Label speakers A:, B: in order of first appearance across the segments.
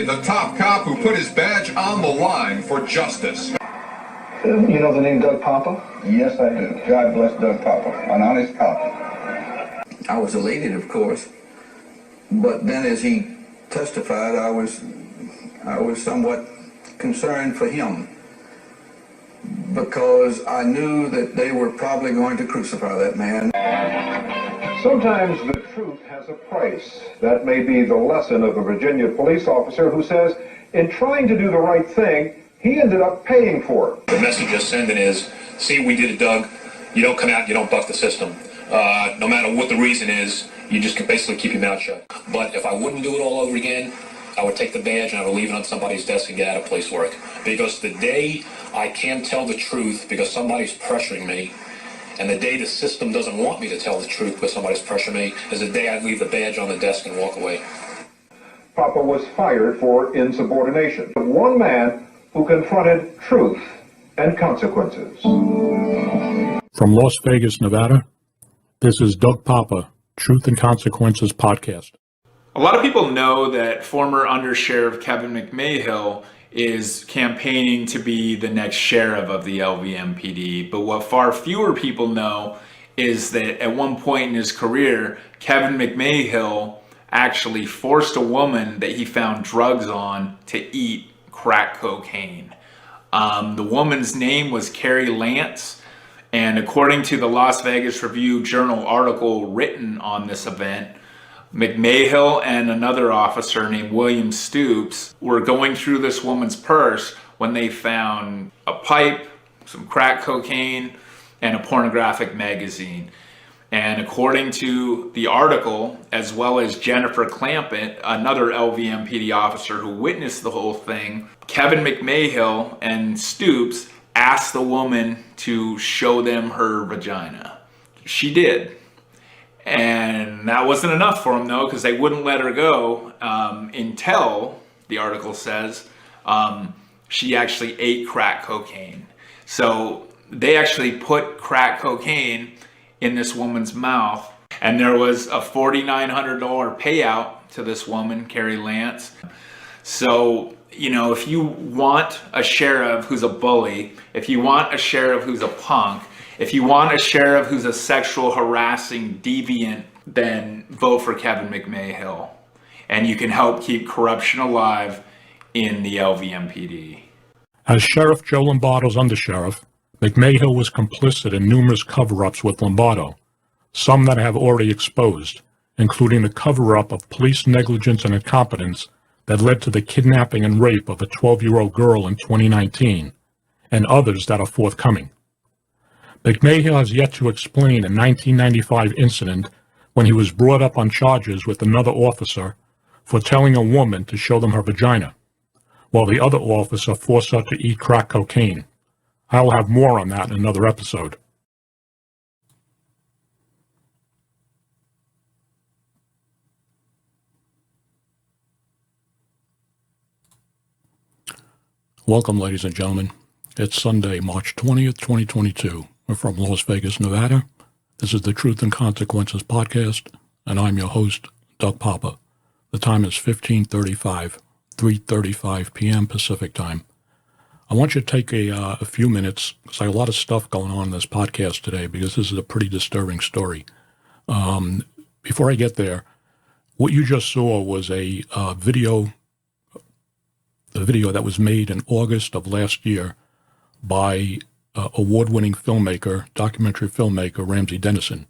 A: The top cop who put his badge on the line for justice.
B: You know the name Doug Poppa?
C: Yes, I do. God bless Doug Poppa, an honest cop.
D: I was elated, of course, but then as he testified, I was somewhat concerned for him, because I knew that they were probably going to crucify that man.
E: Sometimes the truth has a price. That may be the lesson of a Virginia police officer who says, in trying to do the right thing, he ended up paying for it.
F: The message you're sending is, see, we did it, Doug. You don't come out, you don't buck the system. No matter what the reason is, you just can basically keep your mouth shut. But if I wouldn't do it all over again, I would take the badge and I would leave it on somebody's desk and get out of police work. Because the day I can tell the truth because somebody's pressuring me, and the day the system doesn't want me to tell the truth because somebody's pressuring me, is the day I leave the badge on the desk and walk away.
E: Poppa was fired for insubordination. One man who confronted truth and consequences.
G: From Las Vegas, Nevada, this is Doug Poppa, Truth and Consequences podcast.
H: A lot of people know that former Undersheriff Kevin McMahill is campaigning to be the next sheriff of the LVMPD, but what far fewer people know is that at one point in his career, Kevin McMahill actually forced a woman that he found drugs on to eat crack cocaine. The woman's name was Carrie Lance, and according to the Las Vegas Review-Journal article written on this event, McMahill and another officer named William Stoops were going through this woman's purse when they found a pipe, some crack cocaine, and a pornographic magazine. And according to the article, as well as Jennifer Clampett, another LVMPD officer who witnessed the whole thing, Kevin McMahill and Stoops asked the woman to show them her vagina. She did. And that wasn't enough for them, though, because they wouldn't let her go until, the article says, she actually ate crack cocaine. So they actually put crack cocaine in this woman's mouth, and there was a $4,900 payout to this woman, Carrie Lance. So, you know, if you want a sheriff who's a bully, if you want a sheriff who's a punk, if you want a sheriff who's a sexual harassing deviant, then vote for Kevin McMahill. And you can help keep corruption alive in the LVMPD.
G: As Sheriff Joe Lombardo's undersheriff, McMahill was complicit in numerous cover-ups with Lombardo, some that I have already exposed, including the cover-up of police negligence and incompetence that led to the kidnapping and rape of a 12-year-old girl in 2019, and others that are forthcoming. McMahill has yet to explain a 1995 incident when he was brought up on charges with another officer for telling a woman to show them her vagina, while the other officer forced her to eat crack cocaine. I will have more on that in another episode. Welcome, ladies and gentlemen. It's Sunday, March 20th, 2022. We're from Las Vegas, Nevada. This is the Truth and Consequences podcast, and I'm your host, Doug Poppa. The time is 15:35, 3:35 p.m. Pacific time. I want you to take a few minutes, because I have a lot of stuff going on in this podcast today, because this is a pretty disturbing story. Before I get there, what you just saw was a video that was made in August of last year by award-winning filmmaker, documentary filmmaker, Ramsey Dennison.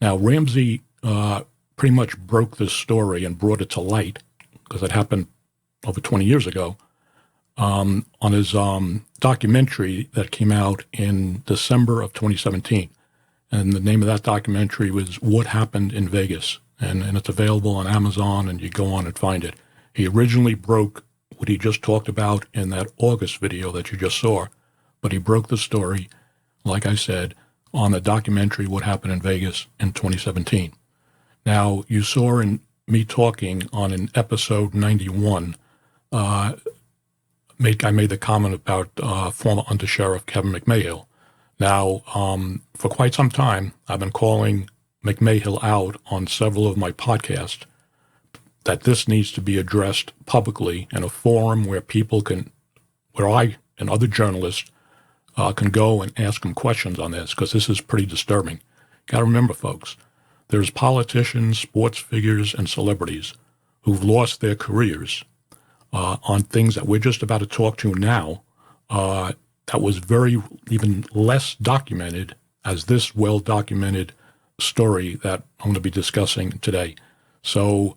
G: Now, Ramsey pretty much broke this story and brought it to light, because it happened over 20 years ago, on his documentary that came out in December of 2017. And the name of that documentary was What Happened in Vegas. And it's available on Amazon, and you go on and find it. He originally broke what he just talked about in that August video that you just saw, but he broke the story, like I said, on the documentary What Happened in Vegas in 2017. Now, you saw in me talking on an episode 91, I made the comment about former Undersheriff Kevin McMahill. Now, for quite some time, I've been calling McMahill out on several of my podcasts, that this needs to be addressed publicly in a forum where people can, where I and other journalists can go and ask them questions on this, because this is pretty disturbing. Got to remember, folks, there's politicians, sports figures, and celebrities who've lost their careers on things that we're just about to talk to now that was very, even less documented as this well-documented story that I'm going to be discussing today. So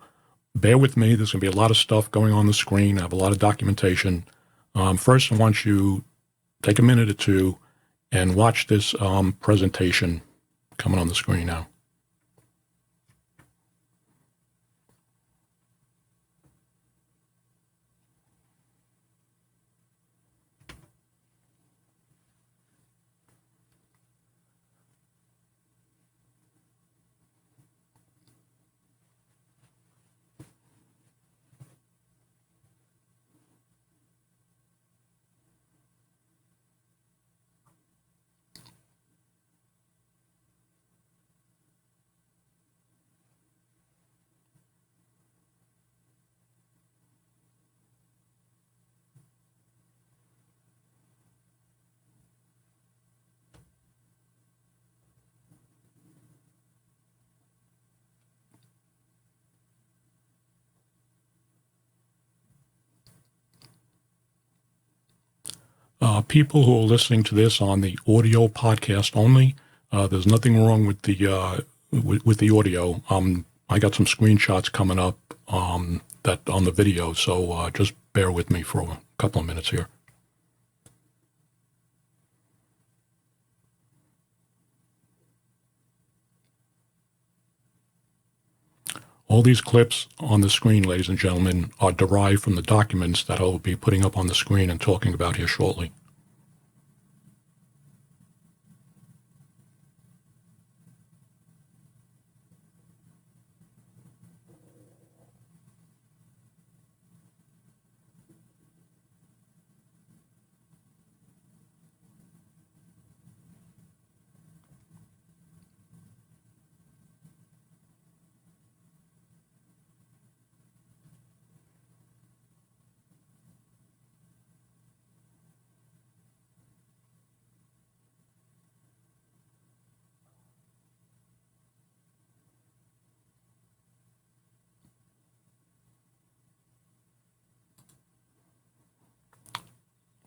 G: bear with me. There's going to be a lot of stuff going on the screen. I have a lot of documentation. First, I want you to take a minute or two and watch this presentation coming on the screen now. People who are listening to this on the audio podcast only, there's nothing wrong with the audio. I got some screenshots coming up that on the video, so just bear with me for a couple of minutes here. All these clips on the screen, ladies and gentlemen, are derived from the documents that I'll be putting up on the screen and talking about here shortly.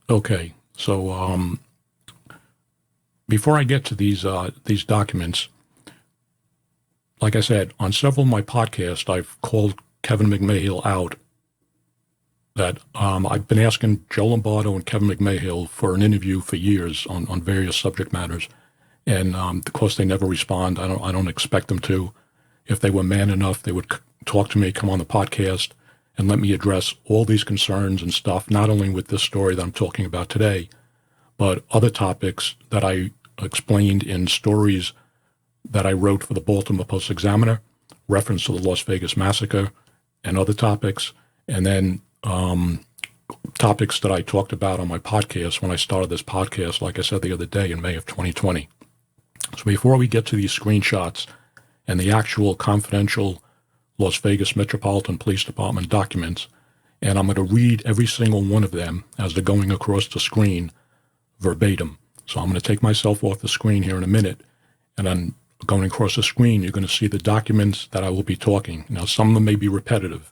G: Okay, so before I get to these documents, like I said, on several of my podcasts, I've called Kevin McMahill out that I've been asking Joe Lombardo and Kevin McMahill for an interview for years on various subject matters, and of course they never respond. I don't expect them to. If they were man enough, they would talk to me, come on the podcast, and let me address all these concerns and stuff, not only with this story that I'm talking about today, but other topics that I explained in stories that I wrote for the Baltimore Post-Examiner, reference to the Las Vegas massacre, and other topics, and then topics that I talked about on my podcast when I started this podcast, like I said the other day in May of 2020. So before we get to these screenshots and the actual confidential Las Vegas Metropolitan Police Department documents, and I'm going to read every single one of them as they're going across the screen verbatim. So I'm going to take myself off the screen here in a minute, and then going across the screen, you're going to see the documents that I will be talking. Now, some of them may be repetitive,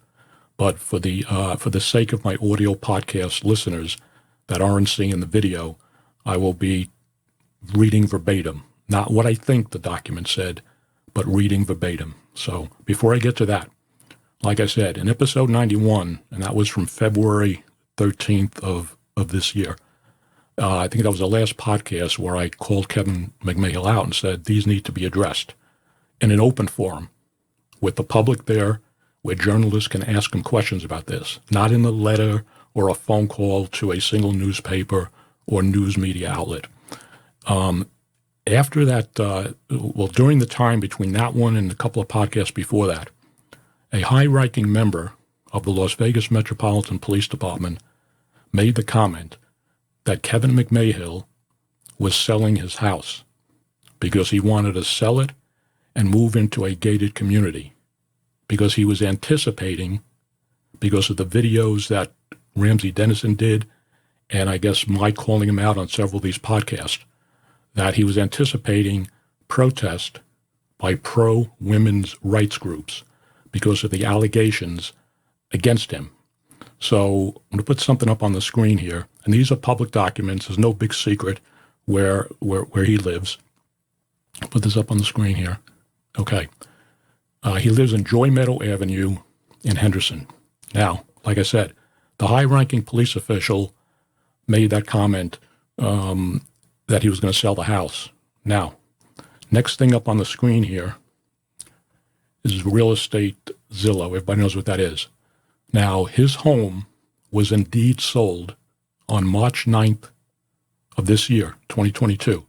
G: but for the sake of my audio podcast listeners that aren't seeing the video, I will be reading verbatim, not what I think the document said, but reading verbatim. So before I get to that, like I said, in episode 91, and that was from February 13th of this year, I think that was the last podcast where I called Kevin McMahill out and said, these need to be addressed in an open forum with the public there, where journalists can ask him questions about this, not in a letter or a phone call to a single newspaper or news media outlet. After that, during the time between that one and a couple of podcasts before that, a high-ranking member of the Las Vegas Metropolitan Police Department made the comment that Kevin McMahill was selling his house because he wanted to sell it and move into a gated community. because he was anticipating, because of the videos that Ramsey Dennison did, and I guess my calling him out on several of these podcasts, that he was anticipating protest by pro-women's rights groups because of the allegations against him. So I'm going to put something up on the screen here, and these are public documents. There's no big secret where he lives. I'll put this up on the screen here. Okay. He lives in Joy Meadow Avenue in Henderson. Now, like I said, the high-ranking police official made that comment that he was going to sell the house. Now, next thing up on the screen here is Real Estate Zillow. Everybody knows what that is. Now, his home was indeed sold on March 9th of this year, 2022,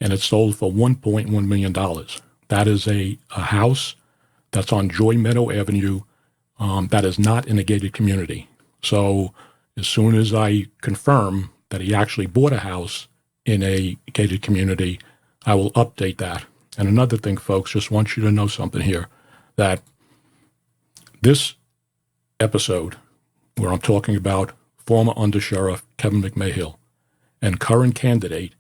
G: and it sold for $1.1 million. That is a house that's on Joy Meadow Avenue that is not in a gated community. So as soon as I confirm that he actually bought a house in a gated community, I will update that. And another thing, folks, just want you to know something here, that this episode where I'm talking about former Undersheriff Kevin McMahill and current candidate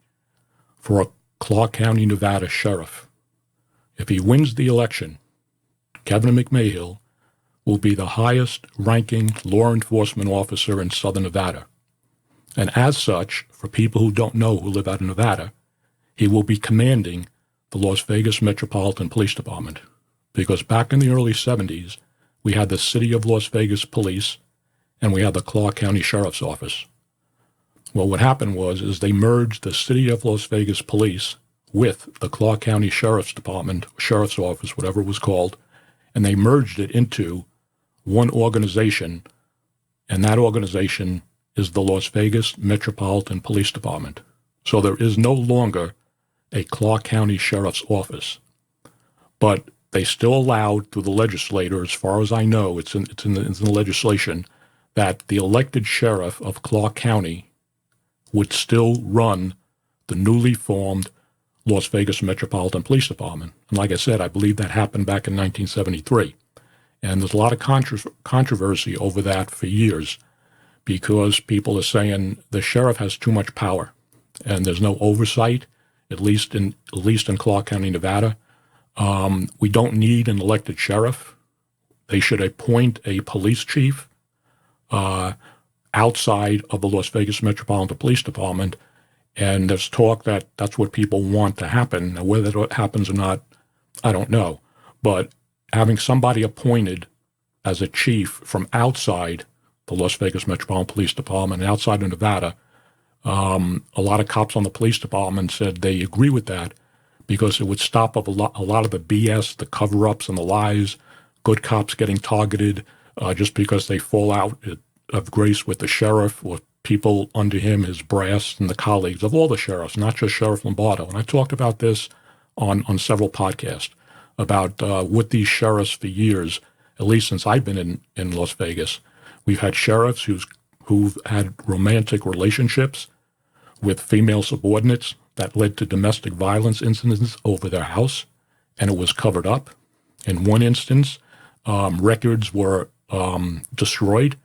G: for a Clark County, Nevada sheriff, if he wins the election, Kevin McMahill will be the highest ranking law enforcement officer in Southern Nevada. And as such, for people who don't know who live out in Nevada, he will be commanding the Las Vegas Metropolitan Police Department. Because back in the early 70s, we had the City of Las Vegas Police and we had the Clark County Sheriff's Office. Well, what happened is they merged the City of Las Vegas Police with the Clark County Sheriff's Department, Sheriff's Office, whatever it was called, and they merged it into one organization, and that organization is the Las Vegas Metropolitan Police Department. So there is no longer a Clark County Sheriff's Office, but they still allowed through the legislature, as far as I know, it's in the legislation, that the elected sheriff of Clark County would still run the newly formed Las Vegas Metropolitan Police Department. And like I said, I believe that happened back in 1973. And there's a lot of controversy over that for years because people are saying the sheriff has too much power and there's no oversight, at least in Clark County, Nevada. We don't need an elected sheriff. They should appoint a police chief outside of the Las Vegas Metropolitan Police Department. And there's talk that that's what people want to happen. Now, whether that happens or not, I don't know. But having somebody appointed as a chief from outside the Las Vegas Metropolitan Police Department and outside of Nevada, a lot of cops on the police department said they agree with that because it would stop up a lot of the BS, the cover-ups and the lies, good cops getting targeted just because they fall out of grace with the sheriff or people under him, his brass, and the colleagues of all the sheriffs, not just Sheriff Lombardo. And I talked about this on several podcasts about with these sheriffs for years, at least since I've been in Las Vegas. We've had sheriffs who've had romantic relationships with female subordinates that led to domestic violence incidents over their house, and it was covered up. In one instance, records were destroyed,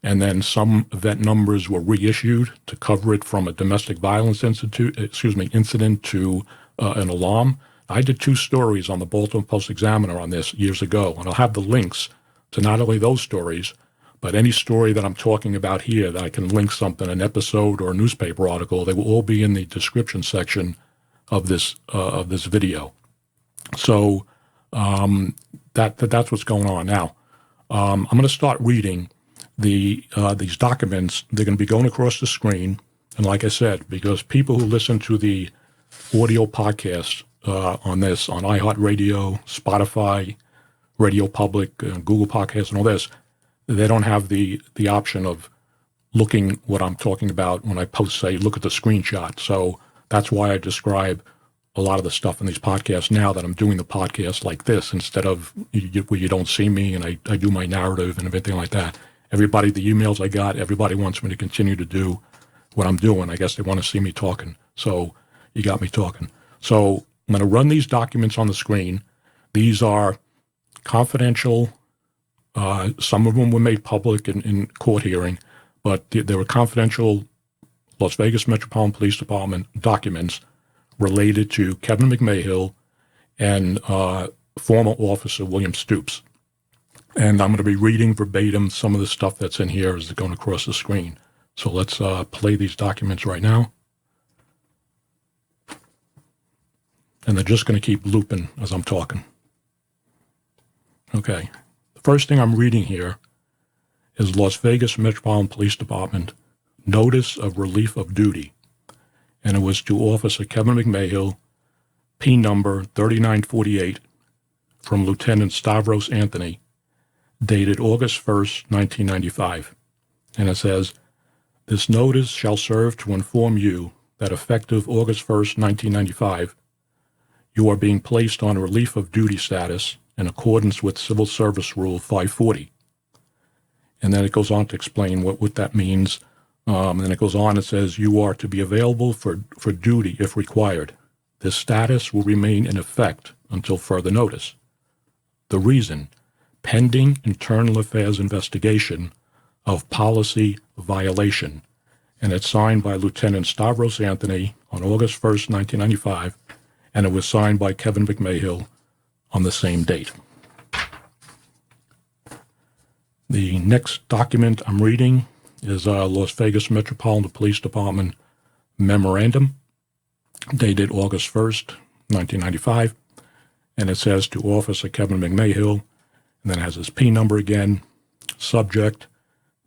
G: and then some event numbers were reissued to cover it from a domestic violence incident to an alarm. I did 2 stories on the Baltimore Post-Examiner on this years ago, and I'll have the links to not only those stories, but any story that I'm talking about here that I can link something, an episode or a newspaper article, they will all be in the description section of this video. So that's what's going on. Now, I'm going to start reading these documents. They're going to be going across the screen. And like I said, because people who listen to the audio podcast on this, on iHeartRadio, Spotify, Radio Public, Google Podcasts, and all this, they don't have the option of looking what I'm talking about when I post, say, look at the screenshot. So that's why I describe a lot of the stuff in these podcasts now that I'm doing the podcast like this instead of where you don't see me and I do my narrative and everything like that. Everybody, the emails I got, everybody wants me to continue to do what I'm doing. I guess they want to see me talking. So you got me talking. So I'm going to run these documents on the screen. These are confidential. Some of them were made public in court hearing, but there were confidential Las Vegas Metropolitan Police Department documents related to Kevin McMahill and former officer William Stoops. And I'm going to be reading verbatim some of the stuff that's in here as it's going across the screen. So let's play these documents right now. And they're just going to keep looping as I'm talking. Okay. The first thing I'm reading here is Las Vegas Metropolitan Police Department Notice of Relief of Duty. And it was to Officer Kevin McMahill, P number 3948, from Lieutenant Stavros Anthony, dated August 1st, 1995. And it says, "This notice shall serve to inform you that effective August 1st, 1995, you are being placed on relief of duty status in accordance with Civil Service Rule 540. And then it goes on to explain what that means. And then it goes on, it says, you are to be available for duty if required. This status will remain in effect until further notice. The reason, pending internal affairs investigation of policy violation. And it's signed by Lieutenant Stavros Anthony on August 1st, 1995, and it was signed by Kevin McMahill on the same date. The next document I'm reading is Las Vegas Metropolitan Police Department Memorandum, dated August 1st, 1995, and it says to Officer Kevin McMahill, and then it has his P number again, subject,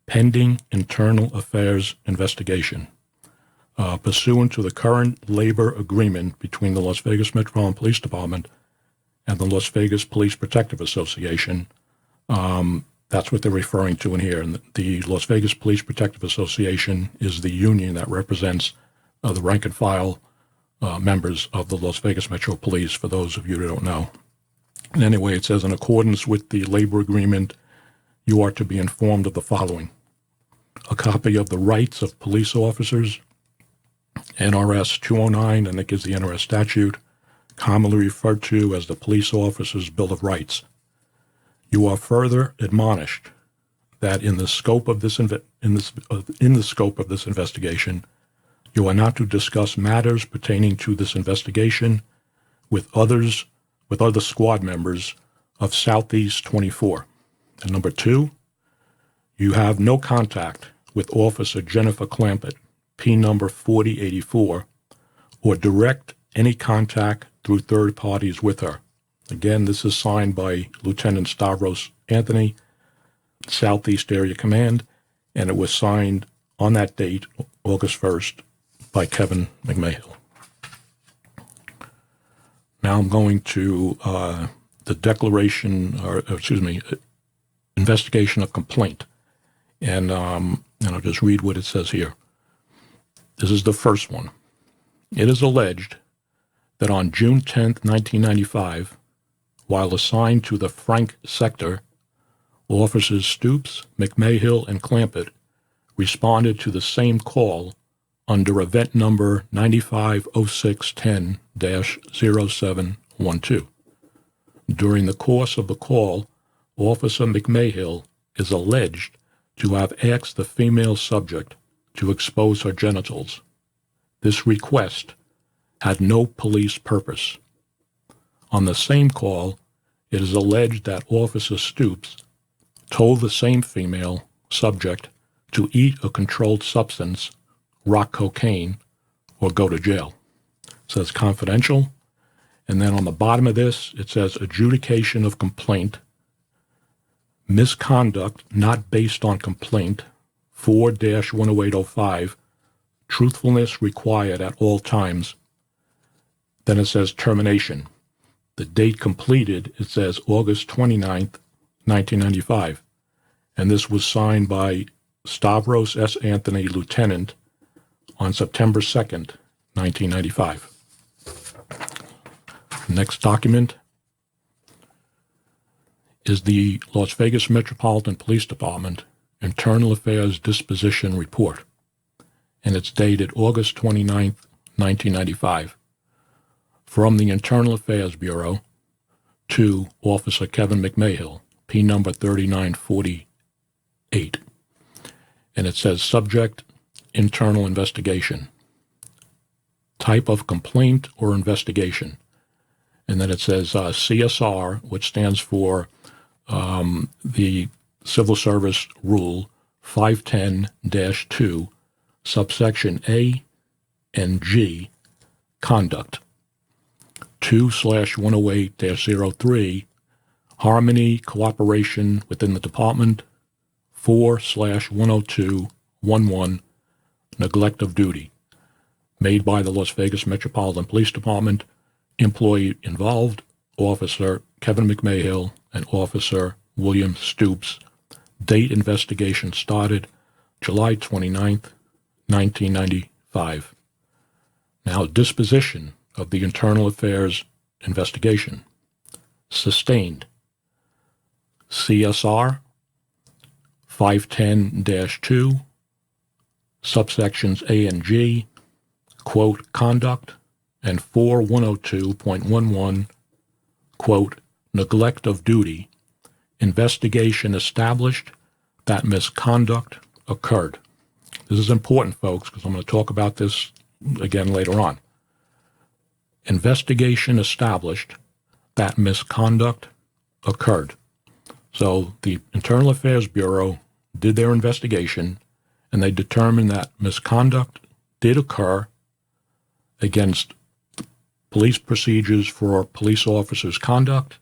G: pending internal affairs investigation. Pursuant to the current labor agreement between the Las Vegas Metropolitan Police Department and the Las Vegas Police Protective Association, that's what they're referring to in here. And the Las Vegas Police Protective Association is the union that represents the rank and file members of the Las Vegas Metro Police, for those of you who don't know. And anyway, it says, in accordance with the labor agreement, you are to be informed of the following: a copy of the rights of police officers, NRS 209, and it gives the NRS statute, commonly referred to as the Police Officers' Bill of Rights. You are further admonished that in the scope of this investigation, you are not to discuss matters pertaining to this investigation with other squad members of Southeast 24. And number 2, you have no contact with Officer Jennifer Clampett, P number 4084, or direct any contact through third parties with her. Again, this is signed by Lieutenant Stavros Anthony, Southeast Area Command, and it was signed on that date, August 1st, by Kevin McMahill. Now I'm going to the declaration, investigation of complaint. And I'll just read what it says here. This is the first one. It is alleged that on June 10th, 1995, while assigned to the Frank sector, officers Stoops, McMahill, and Clampett responded to the same call under event number 950610-0712. During the course of the call, Officer McMahill is alleged to have asked the female subject to expose her genitals. This request had no police purpose. On the same call, it is alleged that Officer Stoops told the same female subject to eat a controlled substance, rock cocaine, or go to jail. It says confidential, and then on the bottom of this, it says adjudication of complaint, misconduct not based on complaint, 4-10805, truthfulness required at all times. Then it says termination. The date completed, it says August 29th, 1995. And this was signed by Stavros S. Anthony, Lieutenant, on September 2nd, 1995. Next document is the Las Vegas Metropolitan Police Department Internal Affairs Disposition Report, and it's dated August 29th, 1995. From the Internal Affairs Bureau, to Officer Kevin McMahill, P number 3948. And it says, subject, internal investigation. Type of complaint or investigation. And then it says CSR, which stands for the Civil Service Rule 510-2, subsection A and G, conduct. 2/108-03, harmony, cooperation within the department. 4/102-11, neglect of duty, made by the Las Vegas Metropolitan Police Department, employee involved, Officer Kevin McMahill and Officer William Stoops. Date investigation started July 29th, 1995. Now, disposition of the internal affairs investigation. Sustained. CSR 510-2, subsections A and G, quote, conduct, and 4102.11, quote, neglect of duty, investigation established that misconduct occurred. This is important, folks, because I'm going to talk about this again later on. Investigation established that misconduct occurred. So the Internal Affairs Bureau did their investigation, and they determined that misconduct did occur against police procedures for police officers' conduct,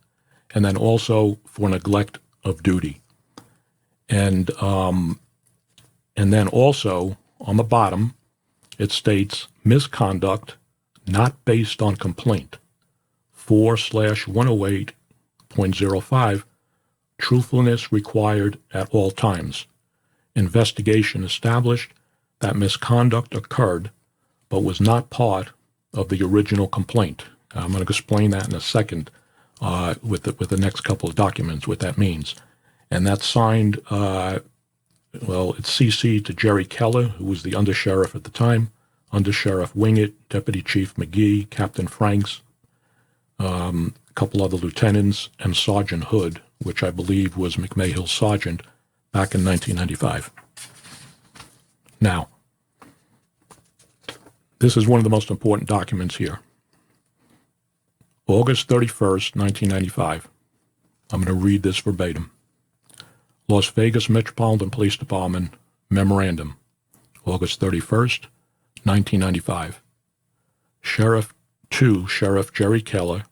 G: and then also for neglect of duty. And then also on the bottom, it states misconduct not based on complaint. 4/108.05, truthfulness required at all times. Investigation established that misconduct occurred, but was not part of the original complaint. I'm going to explain that in a second with the next couple of documents, what that means. And that's signed, it's CC'd to Jerry Keller, who was the undersheriff at the time, Undersheriff Wingett, Deputy Chief McGee, Captain Franks, a couple other lieutenants, and Sergeant Hood, which I believe was McMahill's sergeant back in 1995. Now, this is one of the most important documents here. August 31st, 1995. I'm going to read this verbatim. Las Vegas Metropolitan Police Department Memorandum, August 31st, 1995. Sheriff Jerry Keller,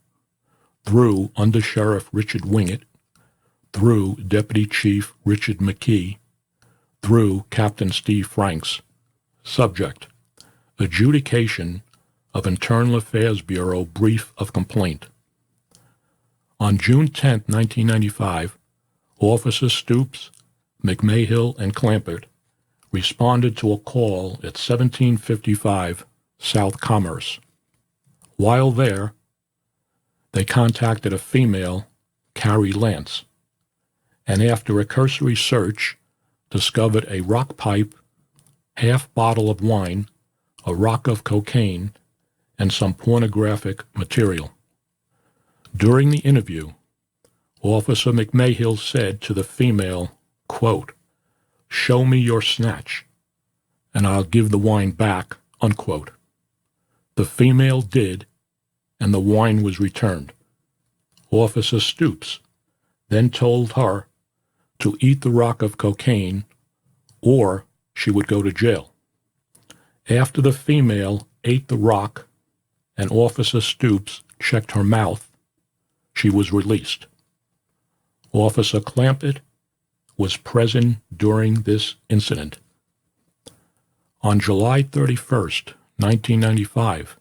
G: through Undersheriff Richard Wingett, through Deputy Chief Richard McKee, through Captain Steve Franks. Subject: adjudication of Internal Affairs Bureau brief of complaint. On June 10, 1995, Officers Stoops, McMahill, and Clampett responded to a call at 1755 South Commerce. While there, they contacted a female, Carrie Lance, and after a cursory search, discovered a rock pipe, half bottle of wine, a rock of cocaine, and some pornographic material. During the interview, Officer McMahill said to the female, quote, "Show me your snatch, and I'll give the wine back," unquote. The female did, and the wine was returned. Officer Stoops then told her to eat the rock of cocaine or she would go to jail. After the female ate the rock and Officer Stoops checked her mouth, she was released. Officer Clampett was present during this incident. On July 31st, 1995,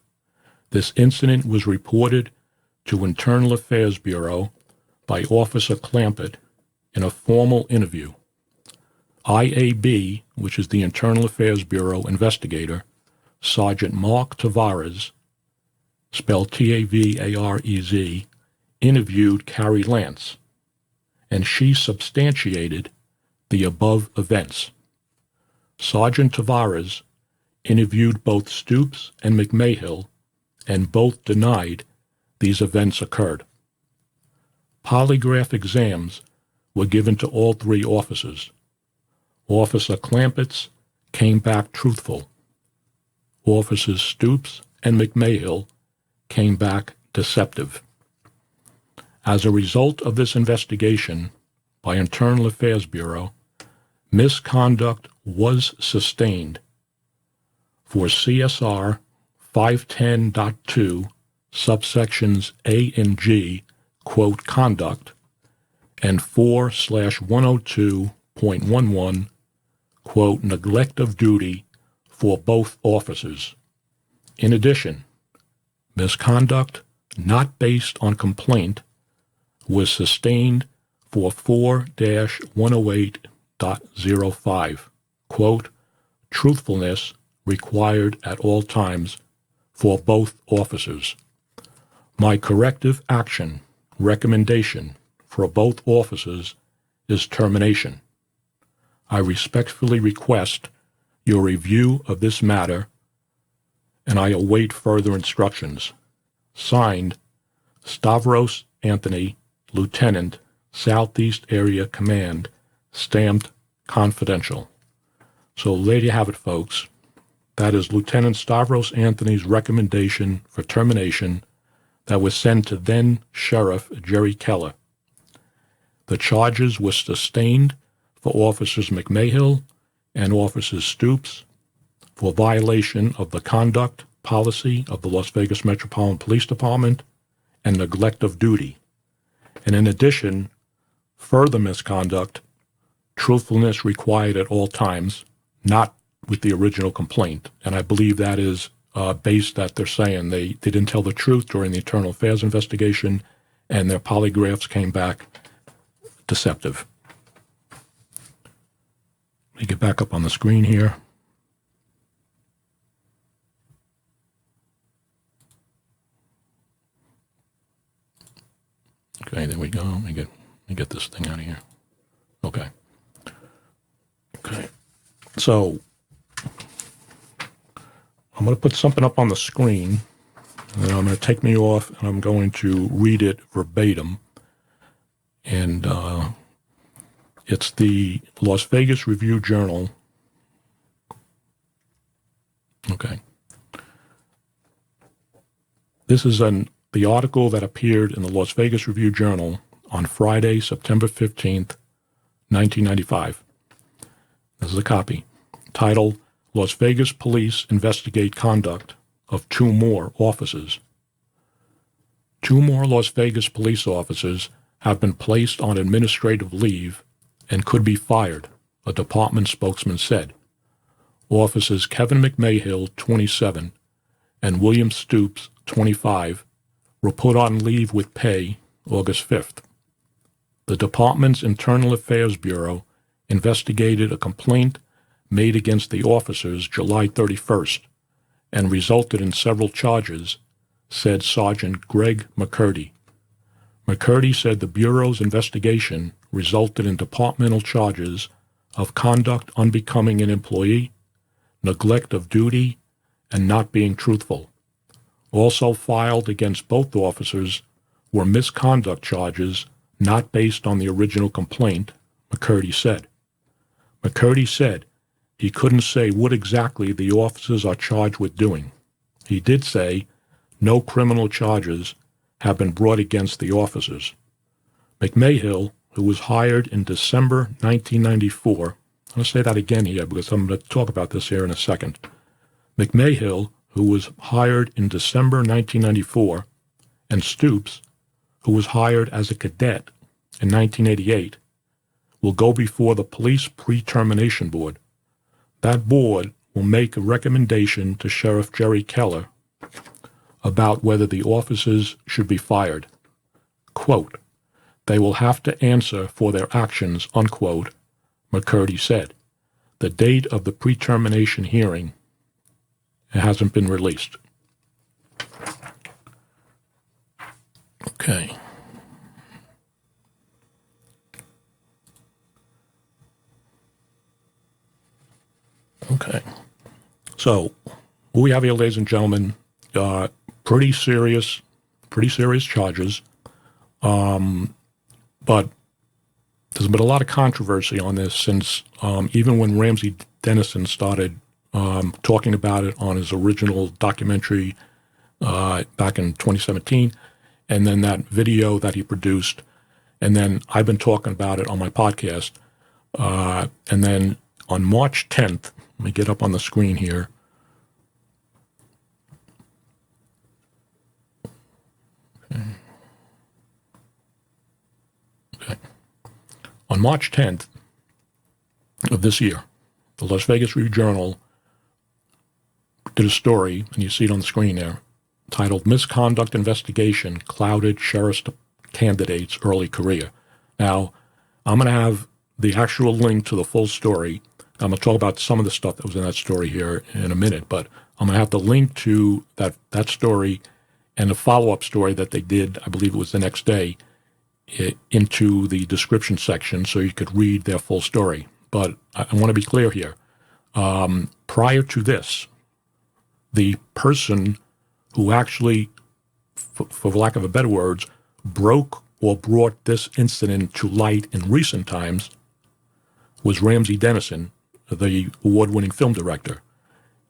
G: this incident was reported to Internal Affairs Bureau by Officer Clampett in a formal interview. IAB, which is the Internal Affairs Bureau investigator, Sergeant Mark Tavares, spelled Tavarez, interviewed Carrie Lance, and she substantiated the above events. Sergeant Tavares interviewed both Stoops and McMahill, and both denied these events occurred. Polygraph exams were given to all three officers. Officer Clampetts came back truthful. Officers Stoops and McMahill came back deceptive. As a result of this investigation by Internal Affairs Bureau, misconduct was sustained for CSR 510.2 subsections A and G, quote, conduct, and 4/102.11, quote, neglect of duty for both officers. In addition, misconduct not based on complaint was sustained for 4-108.05, quote, truthfulness required at all times for both officers. My corrective action recommendation for both officers is termination. I respectfully request your review of this matter, and I await further instructions. Signed, Stavros Anthony, Lieutenant, Southeast Area Command, stamped confidential. So there you have it, folks. That is Lieutenant Stavros Anthony's recommendation for termination that was sent to then Sheriff Jerry Keller. The charges were sustained for Officers McMahill and Officers Stoops for violation of the conduct policy of the Las Vegas Metropolitan Police Department and neglect of duty. And in addition, further misconduct, truthfulness required at all times, not with the original complaint. And I believe that is based that they're saying they didn't tell the truth during the Internal Affairs investigation and their polygraphs came back deceptive. Let me get back up on the screen here. Okay, there we go. Let me get this thing out of here. Okay. So I'm going to put something up on the screen, and I'm going to take me off, and I'm going to read it verbatim. And it's the Las Vegas Review-Journal. Okay. This is the article that appeared in the Las Vegas Review-Journal on Friday, September 15th, 1995. This is a copy. Titled, Las Vegas Police Investigate Conduct of Two More Officers. Two more Las Vegas police officers have been placed on administrative leave and could be fired, a department spokesman said. Officers Kevin McMahill, 27, and William Stoops, 25, were put on leave with pay August 5th. The department's Internal Affairs Bureau investigated a complaint made against the officers July 31st and resulted in several charges, said Sergeant Greg McCurdy. McCurdy said the Bureau's investigation resulted in departmental charges of conduct unbecoming an employee, neglect of duty, and not being truthful. Also filed against both officers were misconduct charges not based on the original complaint, McCurdy said. McCurdy said he couldn't say what exactly the officers are charged with doing. He did say no criminal charges have been brought against the officers. McMahill, who was hired in December 1994, I'm going to say that again here because I'm going to talk about this here in a second. McMahill, who was hired in December 1994, and Stoops, who was hired as a cadet in 1988, will go before the Police Pre-Termination Board. That board will make a recommendation to Sheriff Jerry Keller about whether the officers should be fired. Quote, they will have to answer for their actions, unquote, McCurdy said. The date of the pre-termination hearing hasn't been released. Okay. Okay. So, what we have here, ladies and gentlemen, pretty serious charges. But there's been a lot of controversy on this since even when Ramsey Dennison started talking about it on his original documentary back in 2017, and then that video that he produced, and then I've been talking about it on my podcast, and then on March 10th, let me get up on the screen here. Okay. On March 10th of this year, the Las Vegas Review-Journal did a story, and you see it on the screen there, titled Misconduct Investigation Clouded Sheriff's Candidate's Early Career. Now, I'm going to have the actual link to the full story. I'm going to talk about some of the stuff that was in that story here in a minute, but I'm going to have the link to that story and the follow-up story that they did, I believe it was the next day, into the description section so you could read their full story. But I want to be clear here. Prior to this, the person who actually, for lack of a better words, broke or brought this incident to light in recent times was Ramsey Dennison, the award-winning film director.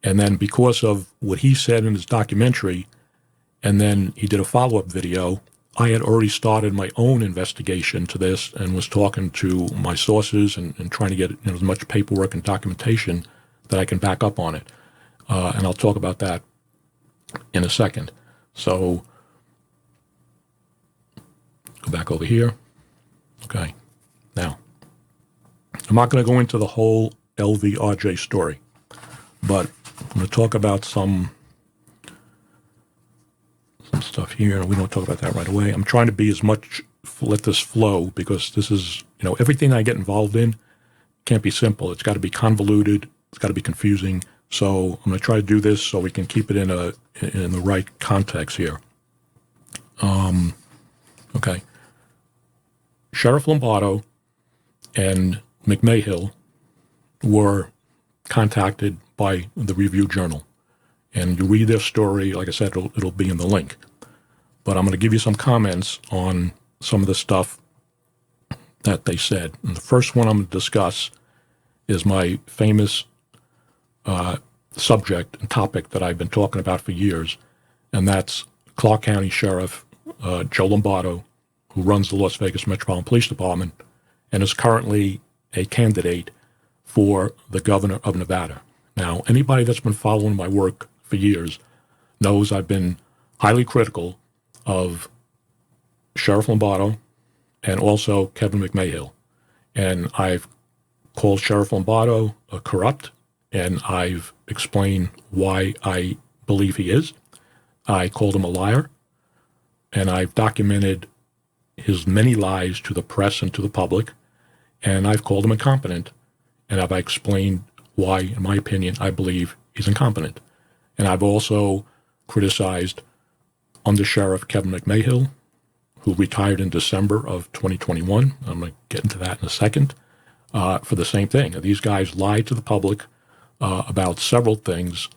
G: And then because of what he said in his documentary, and then he did a follow-up video, I had already started my own investigation to this and was talking to my sources and trying to get as much paperwork and documentation that I can back up on it. And I'll talk about that in a second. So go back over here. Okay. Now, I'm not going to go into the whole LVRJ story, but I'm going to talk about some stuff here. We don't talk about that right away. I'm trying to be as much, let this flow, because this is, everything I get involved in can't be simple. It's got to be convoluted. It's got to be confusing. So I'm going to try to do this so we can keep it in the right context here. Okay. Sheriff Lombardo and McMahill were contacted by the Review-Journal. And you read their story, like I said, it'll be in the link. But I'm going to give you some comments on some of the stuff that they said. And the first one I'm going to discuss is my famous subject and topic that I've been talking about for years, and that's Clark County Sheriff Joe Lombardo, who runs the Las Vegas Metropolitan Police Department and is currently a candidate for the governor of Nevada. Now, anybody that's been following my work for years knows I've been highly critical of Sheriff Lombardo and also Kevin McMahill. And I've called Sheriff Lombardo corrupt, and I've explained why I believe he is. I called him a liar, and I've documented his many lies to the press and to the public, and I've called him incompetent, and I've explained why, in my opinion, I believe he's incompetent. And I've also criticized Under Sheriff Kevin McMahill, who retired in December of 2021. I'm going to get into that in a second, for the same thing. These guys lied to the public about several things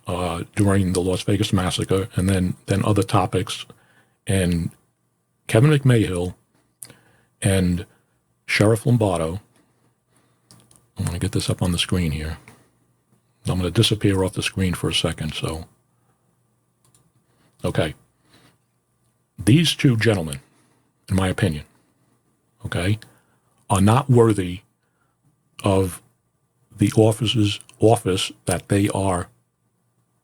G: during the Las Vegas massacre, and then other topics. And Kevin McMahill and Sheriff Lombardo, I'm going to get this up on the screen here. I'm going to disappear off the screen for a second. So, okay. These two gentlemen, in my opinion, okay, are not worthy of the office that they are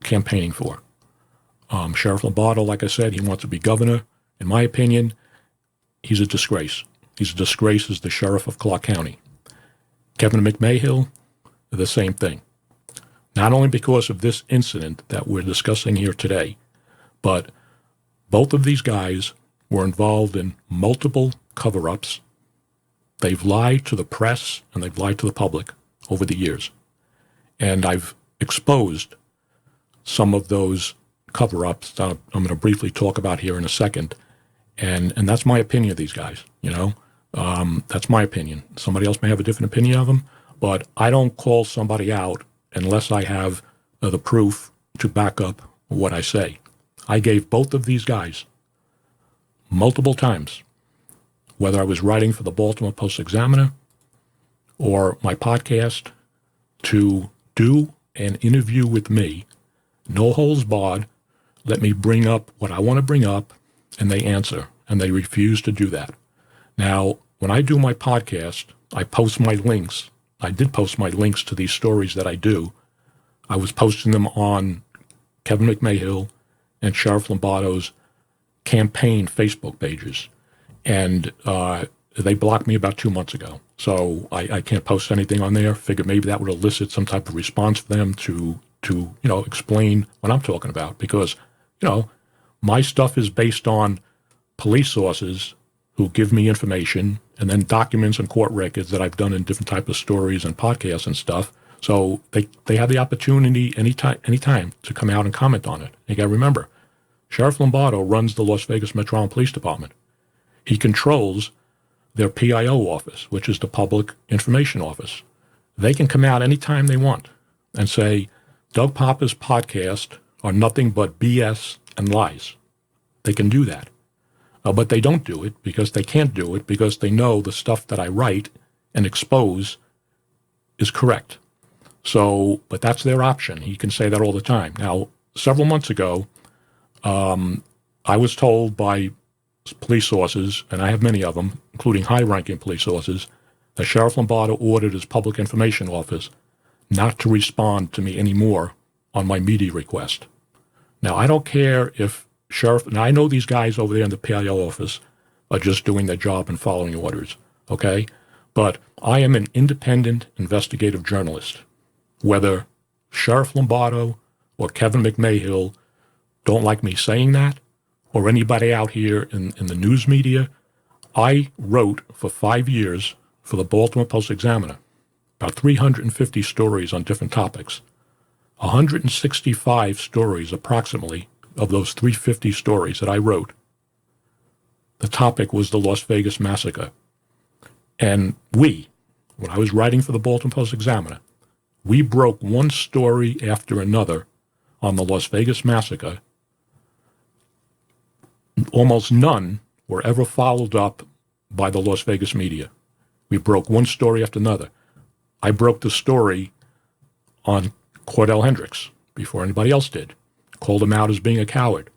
G: campaigning for. Sheriff Lombardo, like I said, he wants to be governor. In my opinion, he's a disgrace. He's a disgrace as the sheriff of Clark County. Kevin McMahill, the same thing. Not only because of this incident that we're discussing here today, but both of these guys were involved in multiple cover-ups. They've lied to the press and they've lied to the public over the years. And I've exposed some of those cover-ups that I'm going to briefly talk about here in a second. And that's my opinion of these guys, That's my opinion. Somebody else may have a different opinion of them, but I don't call somebody out unless I have the proof to back up what I say. I gave both of these guys multiple times whether I was writing for the Baltimore Post-Examiner or my podcast, to do an interview with me, no holds barred, let me bring up what I want to bring up, and they answer, and they refuse to do that. Now, when I do my podcast, I post my links. I did post my links to these stories that I do. I was posting them on Kevin McMahill and Sheriff Lombardo's campaign Facebook pages, and they blocked me about 2 months ago. So I can't post anything on there. Figured maybe that would elicit some type of response from them to explain what I'm talking about, because my stuff is based on police sources who give me information, and then documents and court records that I've done in different types of stories and podcasts and stuff. So they have the opportunity anytime to come out and comment on it. You got to remember, Sheriff Lombardo runs the Las Vegas Metropolitan Police Department. He controls their PIO office, which is the Public Information Office. They can come out anytime they want and say, Doug Poppa's podcast are nothing but BS and lies. They can do that. But they don't do it because they can't do it, because they know the stuff that I write and expose is correct. So, but that's their option. He can say that all the time. Now, several months ago, I was told by police sources, and I have many of them, including high-ranking police sources, that Sheriff Lombardo ordered his Public Information Office not to respond to me anymore on my media request. Now, I don't care if Sheriff, and I know these guys over there in the PIO office are just doing their job and following orders, okay? But I am an independent investigative journalist. Whether Sheriff Lombardo or Kevin McMahill don't like me saying that, or anybody out here in the news media, I wrote for 5 years for the Baltimore Post-Examiner, about 350 stories on different topics. 165 stories approximately of those 350 stories that I wrote, the topic was the Las Vegas Massacre. And when I was writing for the Baltimore Post-Examiner, we broke one story after another on the Las Vegas Massacre. Almost none were ever followed up by the Las Vegas media. We broke one story after another. I broke the story on Cordell Hendricks before anybody else did. Called him out as being a coward.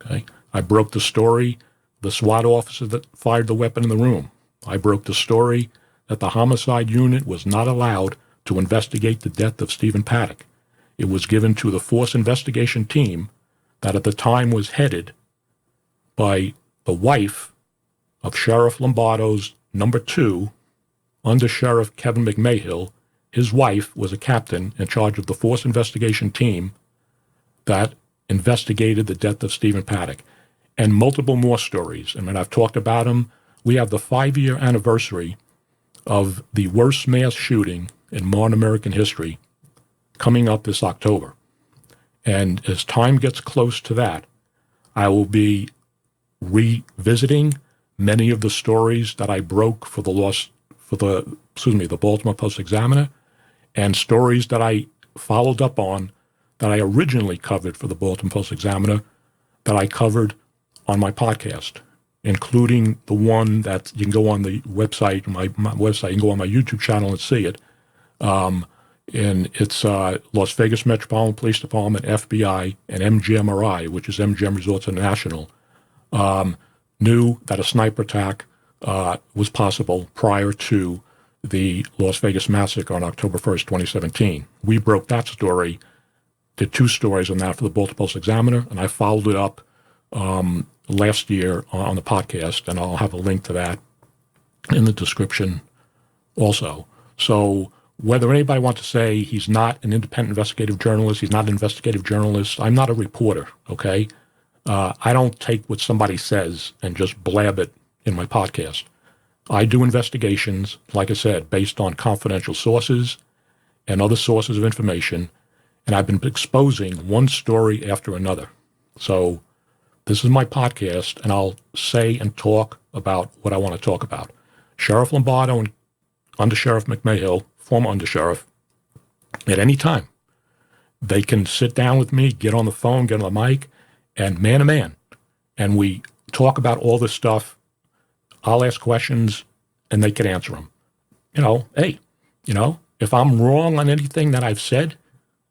G: Okay? I broke the story, the SWAT officer that fired the weapon in the room. I broke the story that the homicide unit was not allowed to investigate the death of Stephen Paddock. It was given to the force investigation team that at the time was headed by the wife of Sheriff Lombardo's number 2, Under Sheriff Kevin McMahill. His wife was a captain in charge of the force investigation team that investigated the death of Stephen Paddock, and multiple more stories. I mean, I've talked about them. We have the 5-year anniversary of the worst mass shooting in modern American history coming up this October. And as time gets close to that, I will be revisiting many of the stories that I broke for the Baltimore Post-Examiner, and stories that I followed up on that I originally covered for the Baltimore Post-Examiner that I covered on my podcast, including the one that you can go on the website, my website, you can go on my YouTube channel and see it. And it's Las Vegas Metropolitan Police Department, FBI, and MGMRI, which is MGM Resorts International, knew that a sniper attack was possible prior to the Las Vegas Massacre on October 1st, 2017. We broke that story, did 2 stories on that for the Baltimore Post-Examiner, and I followed it up last year on the podcast, and I'll have a link to that in the description also. So whether anybody wants to say he's not an independent investigative journalist, he's not an investigative journalist, I'm not a reporter, okay? I don't take what somebody says and just blab it in my podcast. I do investigations, like I said, based on confidential sources and other sources of information, and I've been exposing one story after another. So this is my podcast, and I'll say and talk about what I want to talk about. Sheriff Lombardo and Under Sheriff McMahill, former Under Sheriff, at any time, they can sit down with me, get on the phone, get on the mic, and man to man, and we talk about all this stuff I'll ask questions and they can answer them. Hey, if I'm wrong on anything that I've said,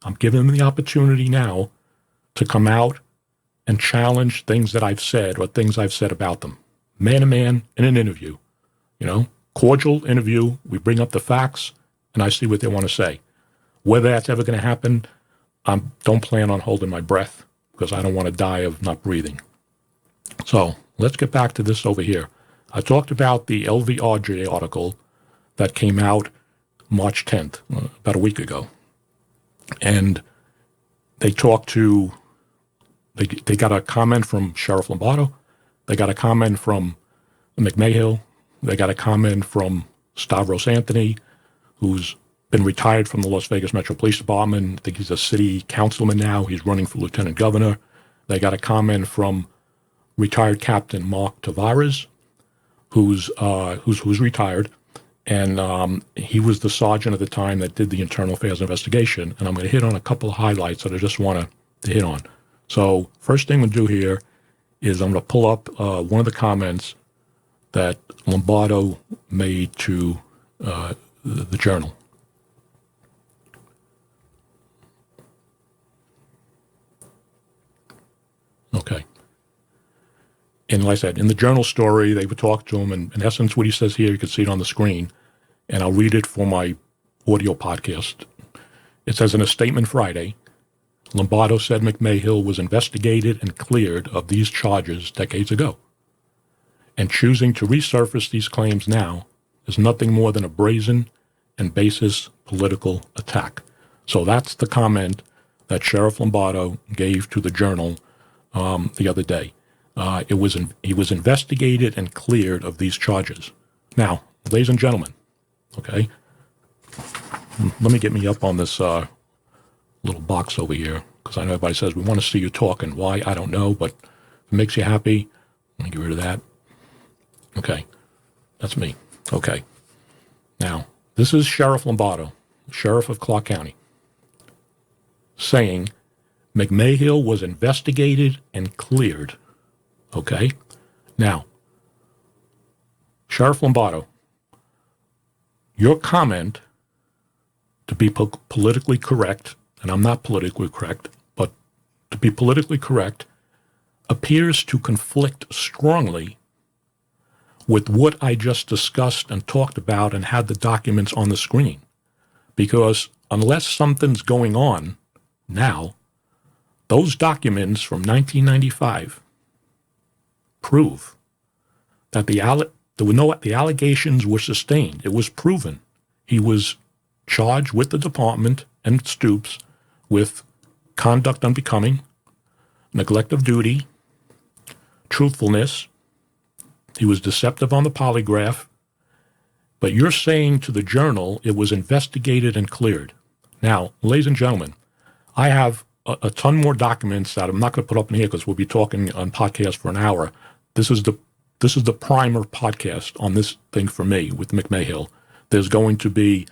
G: I'm giving them the opportunity now to come out and challenge things that I've said or things I've said about them. Man to man in an interview, cordial interview. We bring up the facts and I see what they want to say. Whether that's ever going to happen, I don't plan on holding my breath because I don't want to die of not breathing. So let's get back to this over here. I talked about the LVRJ article that came out March 10th, about a week ago. And they got a comment from Sheriff Lombardo. They got a comment from McMahill. They got a comment from Stavros Anthony, who's been retired from the Las Vegas Metropolitan Police Department. I think he's a city councilman now. He's running for lieutenant governor. They got a comment from retired Captain Mark Tavares, who's retired, and he was the sergeant at the time that did the internal affairs investigation. And I'm going to hit on a couple of highlights that I just want to hit on. So first thing I'm going to do here is I'm going to pull up one of the comments that Lombardo made to the Journal. Okay. And like I said, in the Journal story, they would talk to him, and in essence, what he says here, you can see it on the screen, and I'll read it for my audio podcast. It says, in a statement Friday, Lombardo said McMahill was investigated and cleared of these charges decades ago, and choosing to resurface these claims now is nothing more than a brazen and baseless political attack. So that's the comment that Sheriff Lombardo gave to the Journal the other day. He was investigated and cleared of these charges. Now, ladies and gentlemen, okay, let me get me up on this little box over here, because I know everybody says we want to see you talking. Why? I don't know, but if it makes you happy, let me get rid of that. Okay, that's me. Okay. Now, this is Sheriff Lombardo, Sheriff of Clark County, saying McMahill was investigated and cleared. Okay? Now, Sheriff Lombardo, your comment, to be politically correct, and I'm not politically correct, but to be politically correct, appears to conflict strongly with what I just discussed and talked about and had the documents on the screen. Because unless something's going on now, those documents from 1995 prove that the allegations were sustained. It was proven. He was charged with the department and Stoops with conduct unbecoming, neglect of duty, truthfulness. He was deceptive on the polygraph. But you're saying to the Journal it was investigated and cleared. Now, ladies and gentlemen, I have a ton more documents that I'm not going to put up in here because we'll be talking on podcast for an hour. This is the primer podcast on this thing for me with McMahill. There's going to be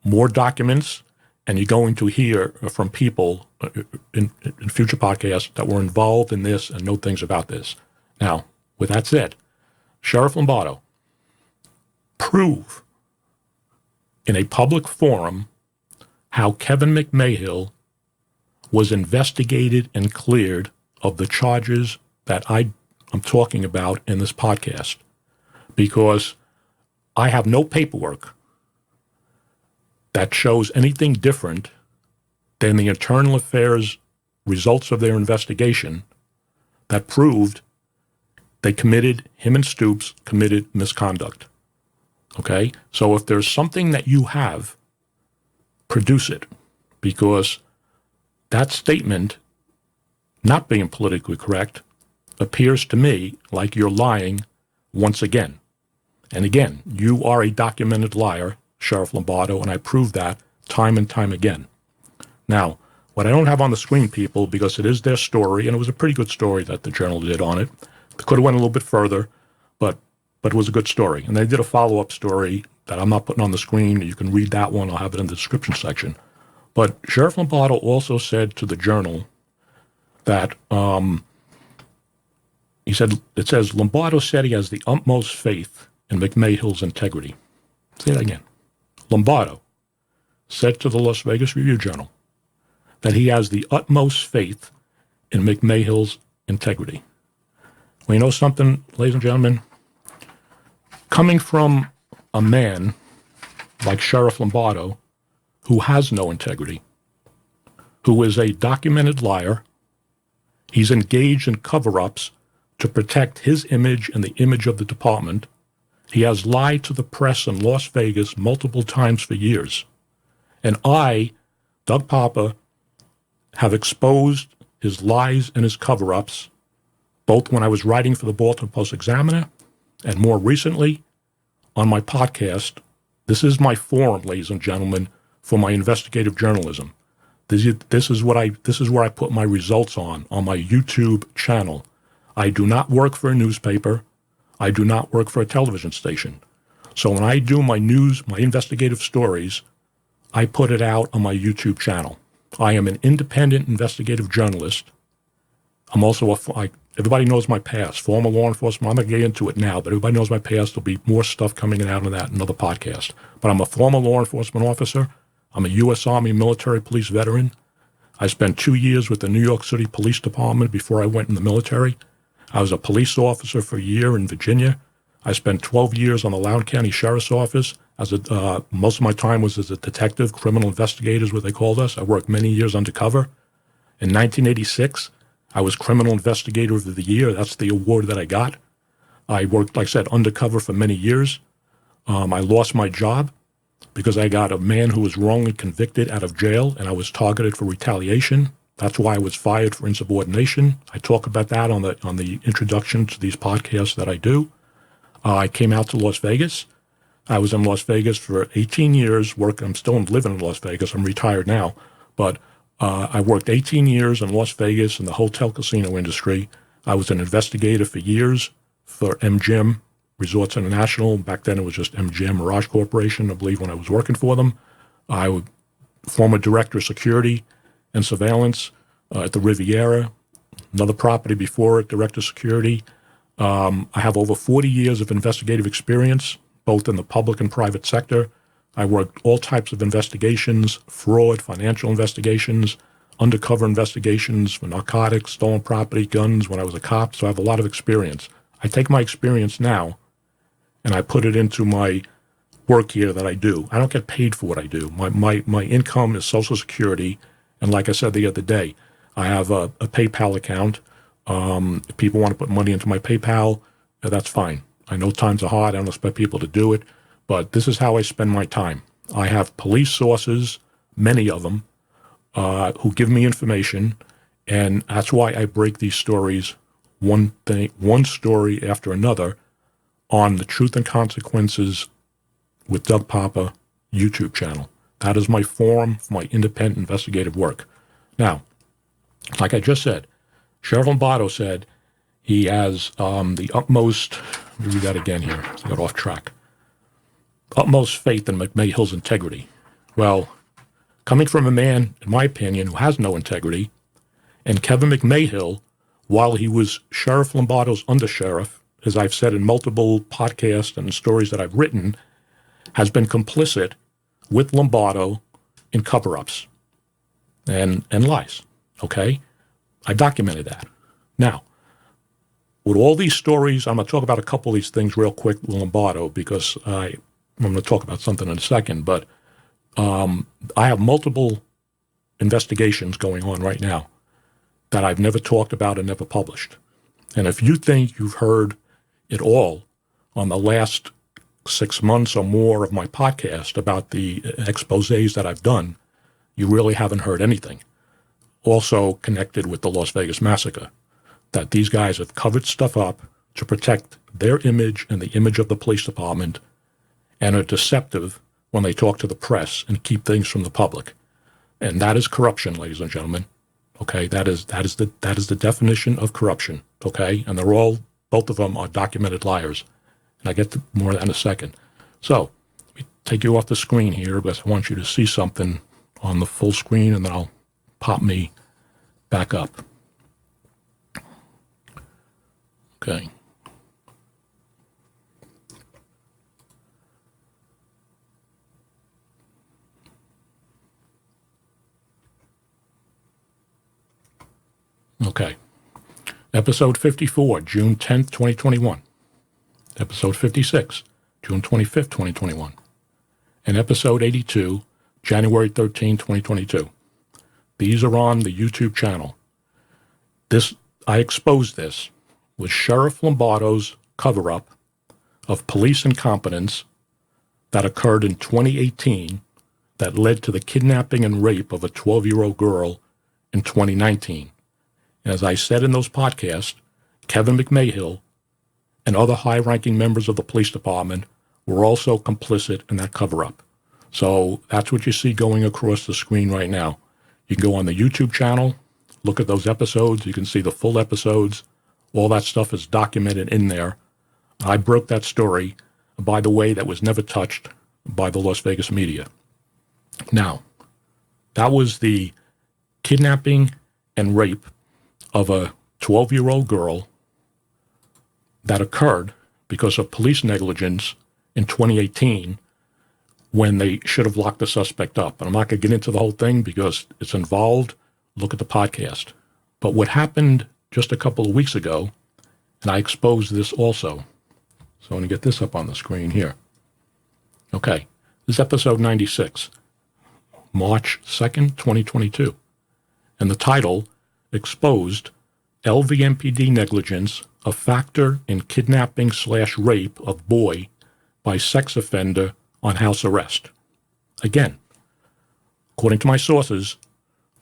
G: more documents, and you're going to hear from people in future podcasts that were involved in this and know things about this. Now, with that said, Sheriff Lombardo, prove in a public forum how Kevin McMahill was investigated and cleared of the charges that I'm talking about in this podcast, because I have no paperwork that shows anything different than the internal affairs results of their investigation that proved him and Stoops committed misconduct. Okay? So if there's something that you have, produce it, because that statement, not being politically correct, appears to me like you're lying once again. And again, you are a documented liar, Sheriff Lombardo, and I proved that time and time again. Now, what I don't have on the screen, people, because it is their story, and it was a pretty good story that the Journal did on it. They could have went a little bit further, but it was a good story. And they did a follow-up story that I'm not putting on the screen. You can read that one. I'll have it in the description section. But Sheriff Lombardo also said to the Journal that it says, Lombardo said he has the utmost faith in McMahill's integrity. Say that again. Lombardo said to the Las Vegas Review-Journal that he has the utmost faith in McMahill's integrity. Well, you know something, ladies and gentlemen? Coming from a man like Sheriff Lombardo, who has no integrity, who is a documented liar, he's engaged in cover-ups to protect his image and the image of the department. He has lied to the press in Las Vegas multiple times for years. And I, Doug Poppa, have exposed his lies and his cover-ups, both when I was writing for the Baltimore Post-Examiner and more recently on my podcast. This is my forum, ladies and gentlemen, for my investigative journalism. This is where I put my results on my YouTube channel. I do not work for a newspaper. I do not work for a television station. So when I do my news, my investigative stories, I put it out on my YouTube channel. I am an independent investigative journalist. I'm also everybody knows my past, former law enforcement. I'm not going to get into it now, but everybody knows my past. There'll be more stuff coming out of that in another podcast. But I'm a former law enforcement officer. I'm a U.S. Army military police veteran. I spent 2 years with the New York City Police Department before I went in the military. I was a police officer for a year in Virginia. I spent 12 years on the Loudoun County Sheriff's Office. Most of my time was as a detective, criminal investigator is what they called us. I worked many years undercover. In 1986, I was Criminal Investigator of the Year. That's the award that I got. I worked, like I said, undercover for many years. I lost my job because I got a man who was wrongly convicted out of jail, and I was targeted for retaliation. That's why I was fired for insubordination. I talk about that on the introduction to these podcasts that I do. I came out to Las Vegas. I was in Las Vegas for 18 years. I'm still living in Las Vegas. I'm retired now. But I worked 18 years in Las Vegas in the hotel casino industry. I was an investigator for years for MGM, Resorts International. Back then it was just MGM Mirage Corporation, I believe, when I was working for them. I was former director of security and surveillance at the Riviera, another property before it, director of security. I have over 40 years of investigative experience, both in the public and private sector. I worked all types of investigations, fraud, financial investigations, undercover investigations for narcotics, stolen property, guns when I was a cop, so I have a lot of experience. I take my experience now and I put it into my work here that I do. I don't get paid for what I do. My income is Social Security, and like I said the other day, I have a PayPal account. If people want to put money into my PayPal, that's fine. I know times are hard. I don't expect people to do it, but this is how I spend my time. I have police sources, many of them, who give me information, and that's why I break these stories, one story after another, on the Truth and Consequences with Doug Poppa YouTube channel. That is my forum for my independent investigative work. Now, like I just said, Sheriff Lombardo said he has the utmost, let me read that again here, I got off track, utmost faith in McMahill's integrity. Well, coming from a man, in my opinion, who has no integrity, and Kevin McMahill, while he was Sheriff Lombardo's undersheriff, as I've said in multiple podcasts and stories that I've written, has been complicit with Lombardo in cover-ups and lies, okay? I documented that. Now, with all these stories, I'm going to talk about a couple of these things real quick with Lombardo because I'm going to talk about something in a second, but I have multiple investigations going on right now that I've never talked about and never published. And if you think you've heard it all on the last 6 months or more of my podcast about the exposés that I've done, you really haven't heard anything. Also connected with the Las Vegas massacre, that these guys have covered stuff up to protect their image and the image of the police department and are deceptive when they talk to the press and keep things from the public. And that is corruption, ladies and gentlemen. Okay, that is the definition of corruption. Okay, and both of them are documented liars. And I get to more of that in a second. So let me take you off the screen here because I want you to see something on the full screen, and then I'll pop me back up. Okay. Okay. Episode 54, June 10th, 2021. Episode 56, June 25th, 2021. And episode 82, January 13, 2022. These are on the YouTube channel. I exposed this with Sheriff Lombardo's cover-up of police incompetence that occurred in 2018 that led to the kidnapping and rape of a 12-year-old girl in 2019. And as I said in those podcasts, Kevin McMahill and other high-ranking members of the police department were also complicit in that cover-up. So that's what you see going across the screen right now. You can go on the YouTube channel, look at those episodes. You can see the full episodes. All that stuff is documented in there. I broke that story, by the way, that was never touched by the Las Vegas media. Now, that was the kidnapping and rape of a 12-year-old girl that occurred because of police negligence in 2018 when they should have locked the suspect up. And I'm not going to get into the whole thing because it's involved. Look at the podcast. But what happened just a couple of weeks ago, and I exposed this also. So I'm going to get this up on the screen here. Okay, this is episode 96, March 2nd, 2022. And the title, Exposed, LVMPD Negligence, a Factor in Kidnapping/Rape of Boy by Sex Offender on House Arrest. Again, according to my sources,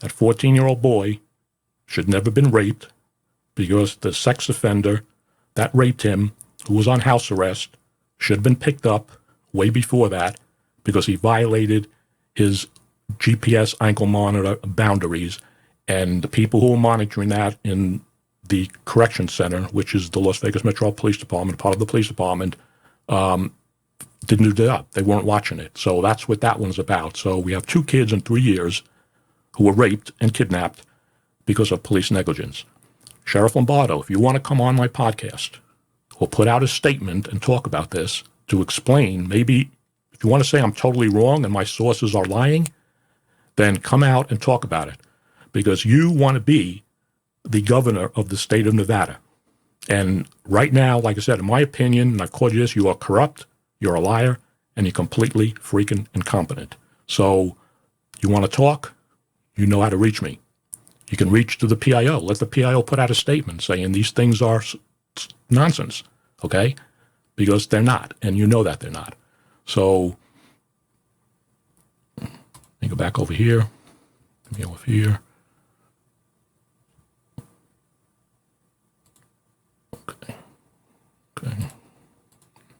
G: that 14-year-old boy should never have been raped because the sex offender that raped him, who was on house arrest, should have been picked up way before that because he violated his GPS ankle monitor boundaries, and the people who were monitoring that in the correction center, which is the Las Vegas Metropolitan Police Department, part of the police department, didn't do that. They weren't watching it. So that's what that one's about. So we have 2 kids in 3 years who were raped and kidnapped because of police negligence. Sheriff Lombardo, if you want to come on my podcast or put out a statement and talk about this to explain, maybe if you want to say I'm totally wrong and my sources are lying, then come out and talk about it, because you want to be the governor of the state of Nevada. And right now, like I said, in my opinion, and I've called you this, you are corrupt, you're a liar, and you're completely freaking incompetent. So you want to talk? You know how to reach me. You can reach to the PIO. Let the PIO put out a statement saying these things are nonsense, okay? Because they're not, and you know that they're not. So let me go back over here. Let me go over here.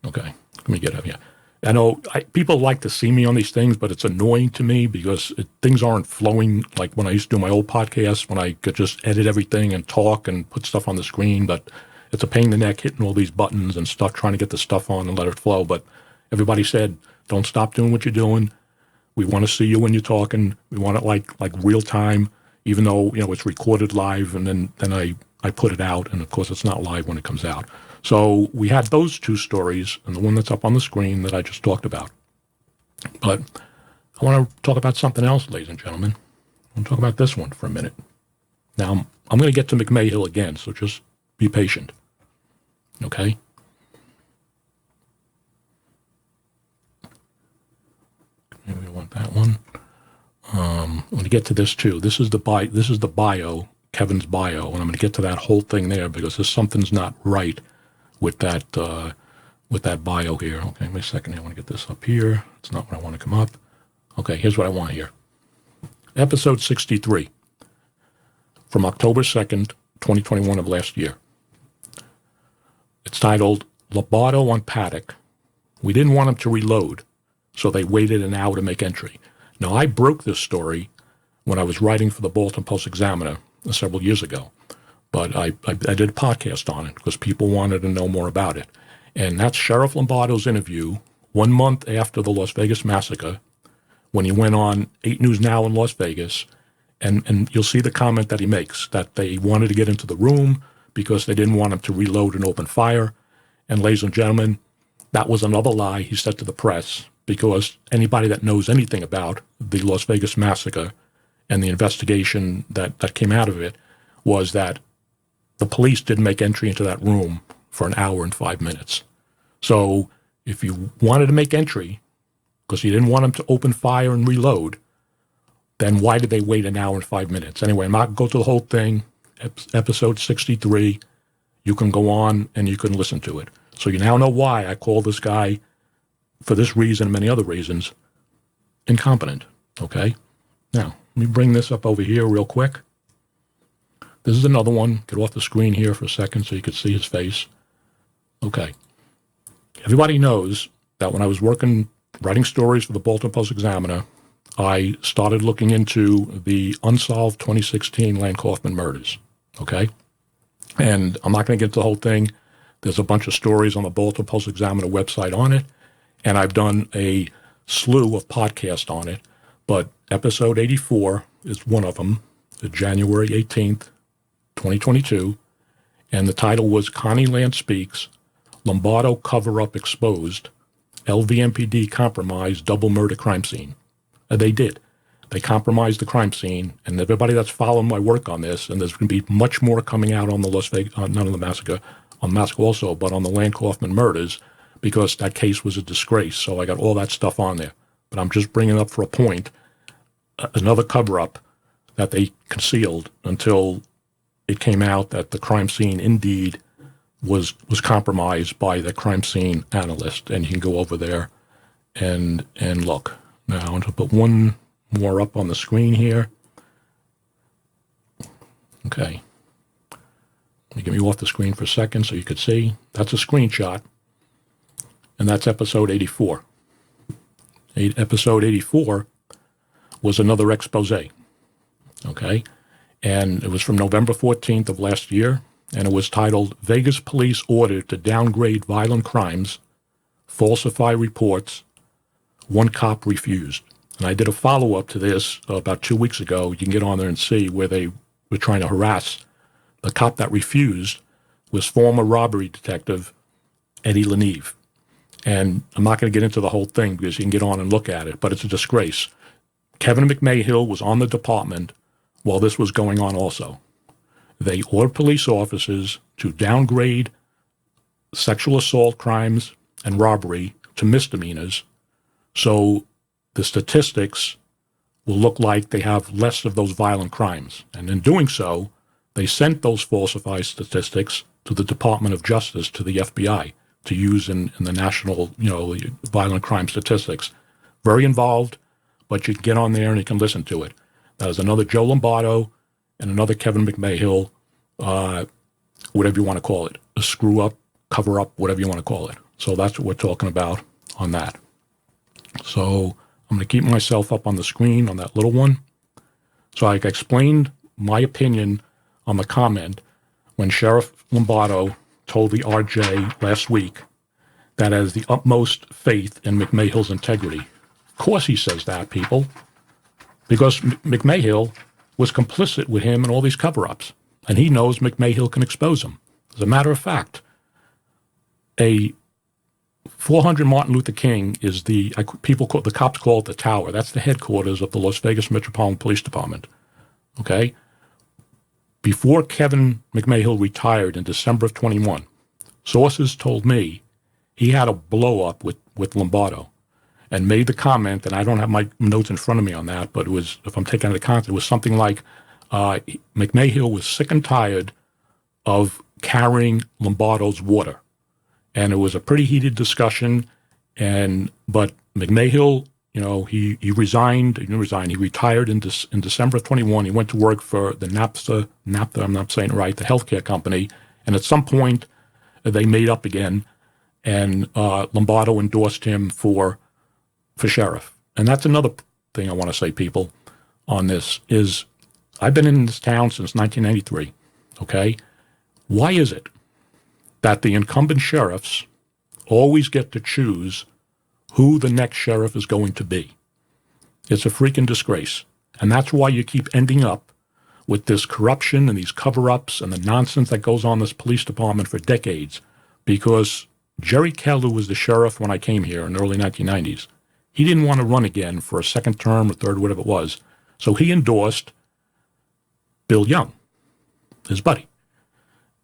G: Okay. Let me get up here. I know people like to see me on these things, but it's annoying to me because things aren't flowing like when I used to do my old podcasts, when I could just edit everything and talk and put stuff on the screen. But it's a pain in the neck hitting all these buttons and stuff, trying to get the stuff on and let it flow. But everybody said, don't stop doing what you're doing. We want to see you when you're talking. We want it like real time, even though, it's recorded live, and then I put it out, and of course it's not live when it comes out. So we had those 2 stories, and the one that's up on the screen that I just talked about. But I want to talk about something else, ladies and gentlemen. I want to talk about this one for a minute. Now, I'm going to get to McMahill again, so just be patient. Okay? Maybe we want that one. I'm going to get to this too. This is the bio, Kevin's bio, and I'm going to get to that whole thing there because there's something's not right with that bio here. Okay, wait a second. I want to get this up here. It's not what I want to come up. Okay, here's what I want here. Episode 63 from October 2nd, 2021 of last year. It's titled, Lombardo on Paddock. We didn't want him to reload, so they waited an hour to make entry. Now, I broke this story when I was writing for the Baltimore Post-Examiner several years ago. But I did a podcast on it because people wanted to know more about it. And that's Sheriff Lombardo's interview 1 month after the Las Vegas massacre when he went on 8 News Now in Las Vegas. And you'll see the comment that he makes, that they wanted to get into the room because they didn't want him to reload and open fire. And ladies and gentlemen, that was another lie he said to the press, because anybody that knows anything about the Las Vegas massacre and the investigation that came out of it was that the police didn't make entry into that room for an hour and 5 minutes. So if you wanted to make entry, because you didn't want him to open fire and reload, then why did they wait an hour and 5 minutes? Anyway, I'm not going to go through the whole thing. Episode 63, you can go on and you can listen to it. So you now know why I call this guy, for this reason and many other reasons, incompetent, okay? Now, let me bring this up over here real quick. This is another one. Get off the screen here for a second so you can see his face. Okay. Everybody knows that when I was writing stories for the Baltimore Post-Examiner, I started looking into the unsolved 2016 Land Kaufman murders, okay? And I'm not going to get into the whole thing. There's a bunch of stories on the Baltimore Post-Examiner website on it, and I've done a slew of podcasts on it, but episode 84 is one of them, January 18th, 2022, and the title was Connie Land Speaks, Lombardo Cover-Up Exposed, LVMPD Compromised Double Murder Crime Scene. They did. They compromised the crime scene, and everybody that's following my work on this, and there's going to be much more coming out on the Las Vegas, not on the massacre, on the massacre also, but on the Land Kaufman murders, because that case was a disgrace. So I got all that stuff on there. But I'm just bringing up for a point another cover-up that they concealed until it came out that the crime scene indeed was compromised by the crime scene analyst. And you can go over there and look. Now I'm going to put one more up on the screen here. Okay. Let me get me off the screen for a second so you could see. That's a screenshot. And that's episode 84. Episode 84 was another expose. Okay. And it was from November 14th of last year. And it was titled, Vegas Police Ordered to Downgrade Violent Crimes, Falsify Reports, One Cop Refused. And I did a follow-up to this about 2 weeks ago. You can get on there and see where they were trying to harass. The cop that refused was former robbery detective Eddie Leneve. And I'm not going to get into the whole thing because you can get on and look at it, but it's a disgrace. Kevin McMahill was on the department while this was going on also. They ordered police officers to downgrade sexual assault crimes and robbery to misdemeanors, so the statistics will look like they have less of those violent crimes. And in doing so, they sent those falsified statistics to the Department of Justice, to the FBI, to use in the national, violent crime statistics. Very involved, but you can get on there and you can listen to it. That is another Joe Lombardo and another Kevin McMahill, whatever you want to call it, a screw up, cover up, whatever you want to call it. So that's what we're talking about on that. So I'm going to keep myself up on the screen on that little one. So I explained my opinion on the comment when Sheriff Lombardo told the RJ last week that has the utmost faith in McMahill's integrity. Of course he says that, people, because McMahill was complicit with him in all these cover-ups, and he knows McMahill can expose him. As a matter of fact, a 400 Martin Luther King is the cops call it the tower. That's the headquarters of the Las Vegas Metropolitan Police Department. Okay? Before Kevin McMahill retired in December of 21, sources told me he had a blow-up with Lombardo and made the comment, and I don't have my notes in front of me on that, but it was, if I'm taking out of context, it was something like McMahill was sick and tired of carrying Lombardo's water. And it was a pretty heated discussion, but McMahill, he resigned. He didn't resign. He retired in December of 21. He went to work for the NAPTA, I'm not saying it right, the healthcare company. And at some point, they made up again, and Lombardo endorsed him for sheriff. And that's another thing I want to say, people, on this is I've been in this town since 1993, okay? Why is it that the incumbent sheriffs always get to choose who the next sheriff is going to be? It's a freaking disgrace. And that's why you keep ending up with this corruption and these cover-ups and the nonsense that goes on in this police department for decades, because Jerry Keller was the sheriff when I came here in the early 1990s. He didn't want to run again for a second term or third, whatever it was. So he endorsed Bill Young, his buddy.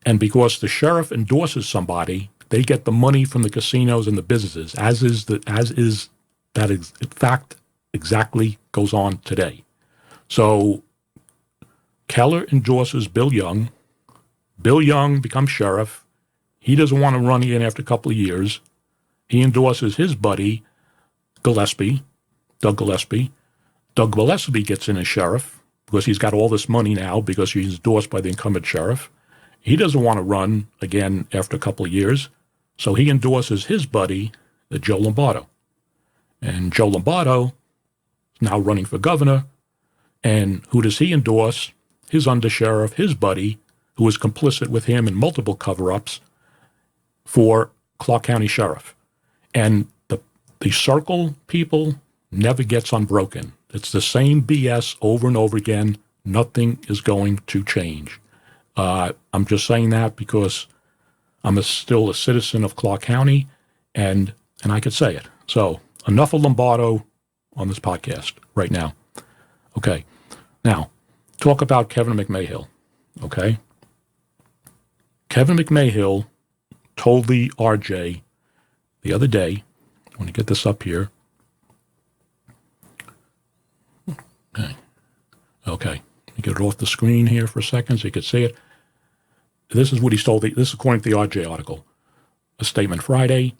G: And because the sheriff endorses somebody, they get the money from the casinos and the businesses, as is that is in fact exactly goes on today. So Keller endorses Bill Young. Bill Young becomes sheriff. He doesn't want to run again after a couple of years. He endorses his buddy, Gillespie, Doug Gillespie. Doug Gillespie gets in as sheriff because he's got all this money now because he's endorsed by the incumbent sheriff. He doesn't want to run again after a couple of years, so he endorses his buddy, Joe Lombardo. And Joe Lombardo is now running for governor, and who does he endorse? His undersheriff, his buddy, who was complicit with him in multiple cover-ups for Clark County Sheriff. And the circle, people, never gets unbroken. It's the same BS over and over again. Nothing is going to change. I'm just saying that because I'm still a citizen of Clark County, and I could say it. So enough of Lombardo on this podcast right now. Okay. Now, talk about Kevin McMahill. Okay. Kevin McMahill told the RJ the other day, I want to get this up here. Okay. Let me get it off the screen here for a second so you can see it. This is what he's told. This is according to the RJ article. A statement Friday.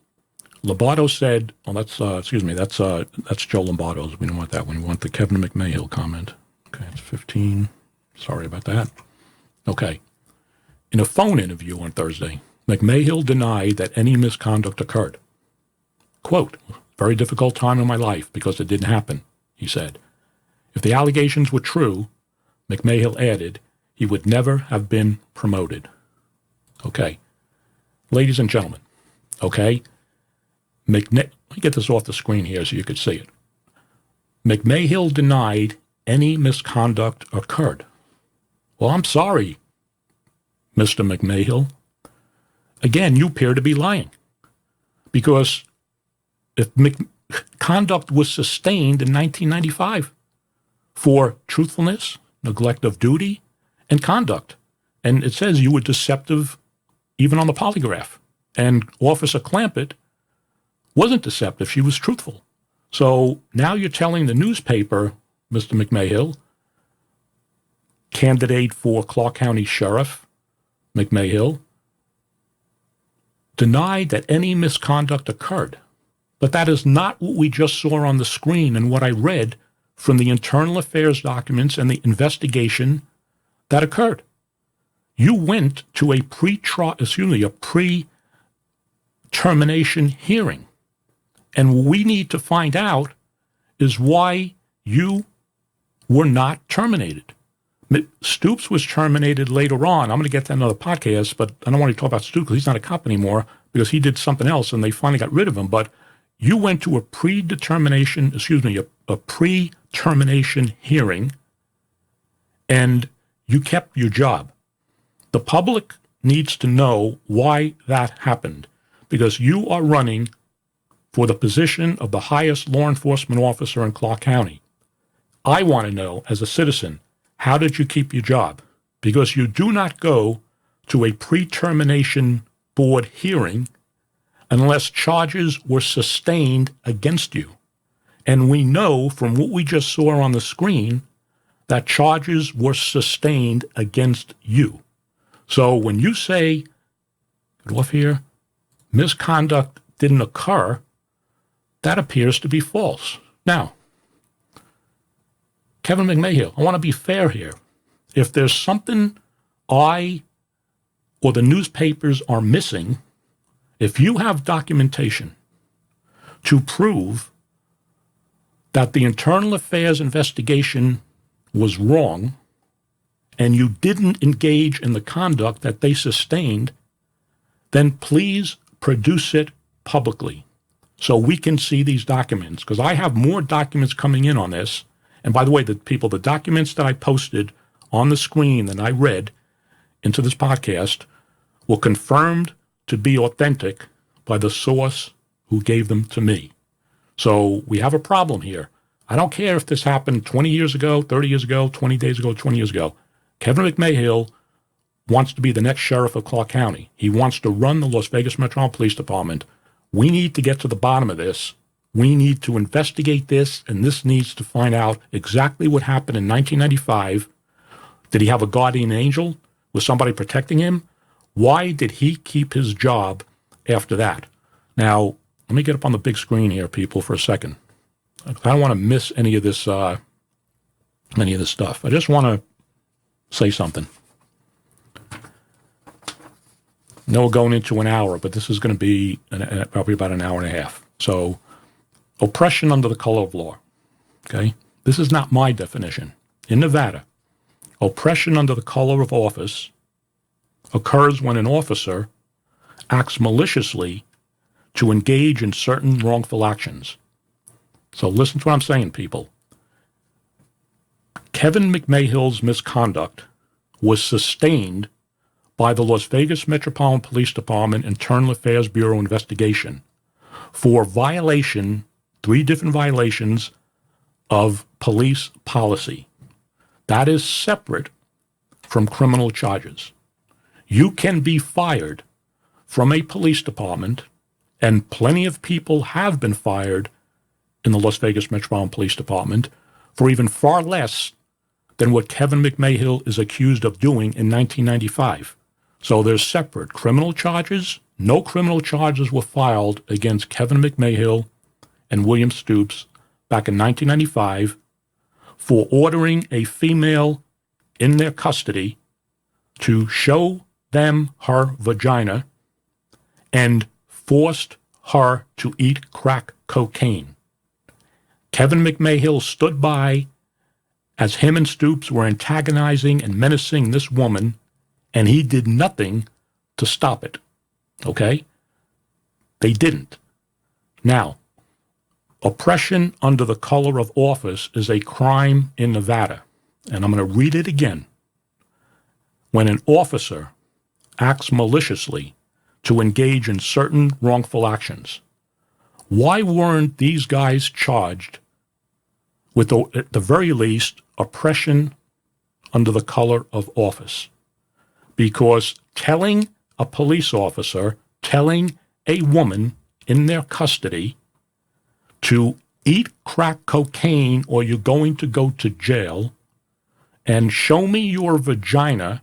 G: Lombardo said, that's Joe Lombardo's. We don't want that one. We want the Kevin McMahill comment. Okay, it's 15. Sorry about that. Okay. In a phone interview on Thursday, McMahill denied that any misconduct occurred. Quote, very difficult time in my life because it didn't happen, he said. If the allegations were true, McMahill added, he would never have been promoted. Okay. Ladies and gentlemen, okay, let me get this off the screen here so you could see it. McMahill denied any misconduct occurred. Well, I'm sorry, Mr. McMahill. Again, you appear to be lying. Because if conduct was sustained in 1995 for truthfulness, neglect of duty, and conduct, and it says you were deceptive even on the polygraph, and Officer Clampett wasn't deceptive, she was truthful. So now you're telling the newspaper, Mr. McMahill, candidate for Clark County Sheriff, McMahill, denied that any misconduct occurred. But that is not what we just saw on the screen and what I read from the internal affairs documents and the investigation that occurred. You went to a pre-termination hearing. And what we need to find out is why you were not terminated. Stoops was terminated later on. I'm going to get to another podcast, but I don't want to talk about Stoops because he's not a cop anymore because he did something else and they finally got rid of him. But you went to a pre-termination hearing and you kept your job. The public needs to know why that happened because you are running for the position of the highest law enforcement officer in Clark County. I want to know, as a citizen, how did you keep your job? Because you do not go to a pre-termination board hearing unless charges were sustained against you. And we know from what we just saw on the screen that charges were sustained against you. So when you say, get off here, misconduct didn't occur, that appears to be false. Now, Kevin McMahill, I want to be fair here. If there's something I or the newspapers are missing, if you have documentation to prove that the internal affairs investigation was wrong and you didn't engage in the conduct that they sustained, then please produce it publicly so we can see these documents. Because I have more documents coming in on this. And by the way, the documents that I posted on the screen that I read into this podcast were confirmed to be authentic by the source who gave them to me. So we have a problem here. I don't care if this happened 20 years ago, 30 years ago, 20 days ago, 20 years ago. Kevin McMahill wants to be the next sheriff of Clark County. He wants to run the Las Vegas Metropolitan Police Department. We need to get to the bottom of this. We need to investigate this, and this needs to find out exactly what happened in 1995. Did he have a guardian angel? Was somebody protecting him? Why did he keep his job after that? Now, let me get up on the big screen here, people, for a second. I don't want to miss any of this stuff. I just want to say something. No, we're going into an hour, but this is going to be probably about an hour and a half. So, oppression under the color of law. Okay? This is not my definition. In Nevada, oppression under the color of office occurs when an officer acts maliciously to engage in certain wrongful actions. So listen to what I'm saying, people. Kevin McMahill's misconduct was sustained by the Las Vegas Metropolitan Police Department Internal Affairs Bureau investigation for violation, 3 different violations of police policy. That is separate from criminal charges. You can be fired from a police department, and plenty of people have been fired in the Las Vegas Metropolitan Police Department for even far less than what Kevin McMahill is accused of doing in 1995. So there's separate criminal charges. No criminal charges were filed against Kevin McMahill and William Stoops back in 1995 for ordering a female in their custody to show them her vagina and forced her to eat crack cocaine. Kevin McMahill stood by as him and Stoops were antagonizing and menacing this woman, and he did nothing to stop it. Okay? They didn't. Now, oppression under the color of office is a crime in Nevada. And I'm going to read it again. When an officer acts maliciously to engage in certain wrongful actions, why weren't these guys charged with, at the very least, oppression under the color of office? Because telling a police officer, telling a woman in their custody to eat crack cocaine or you're going to go to jail, and show me your vagina,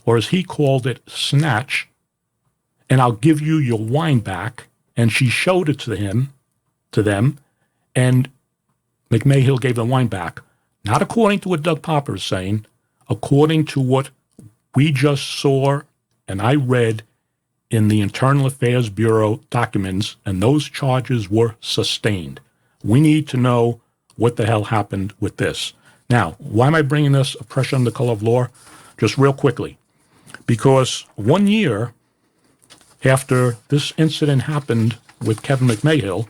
G: or as he called it, snatch, and I'll give you your wine back. And she showed it to them, and McMahill gave the wine back. Not according to what Doug Poppa is saying, according to what we just saw and I read in the Internal Affairs Bureau documents, and those charges were sustained. We need to know what the hell happened with this. Now, why am I bringing this oppression under the color of law? Just real quickly. Because 1 year after this incident happened with Kevin McMahill,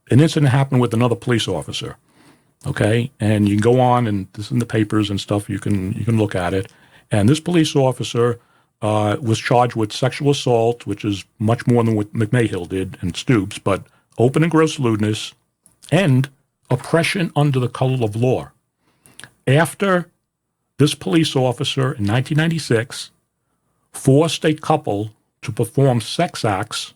G: an incident happened with another police officer. Okay? And you can go on, and this is in the papers and stuff, you can look at it. And this police officer was charged with sexual assault, which is much more than what McMahill did and Stoops, but open and gross lewdness and oppression under the color of law. After this police officer in 1996 forced a couple to perform sex acts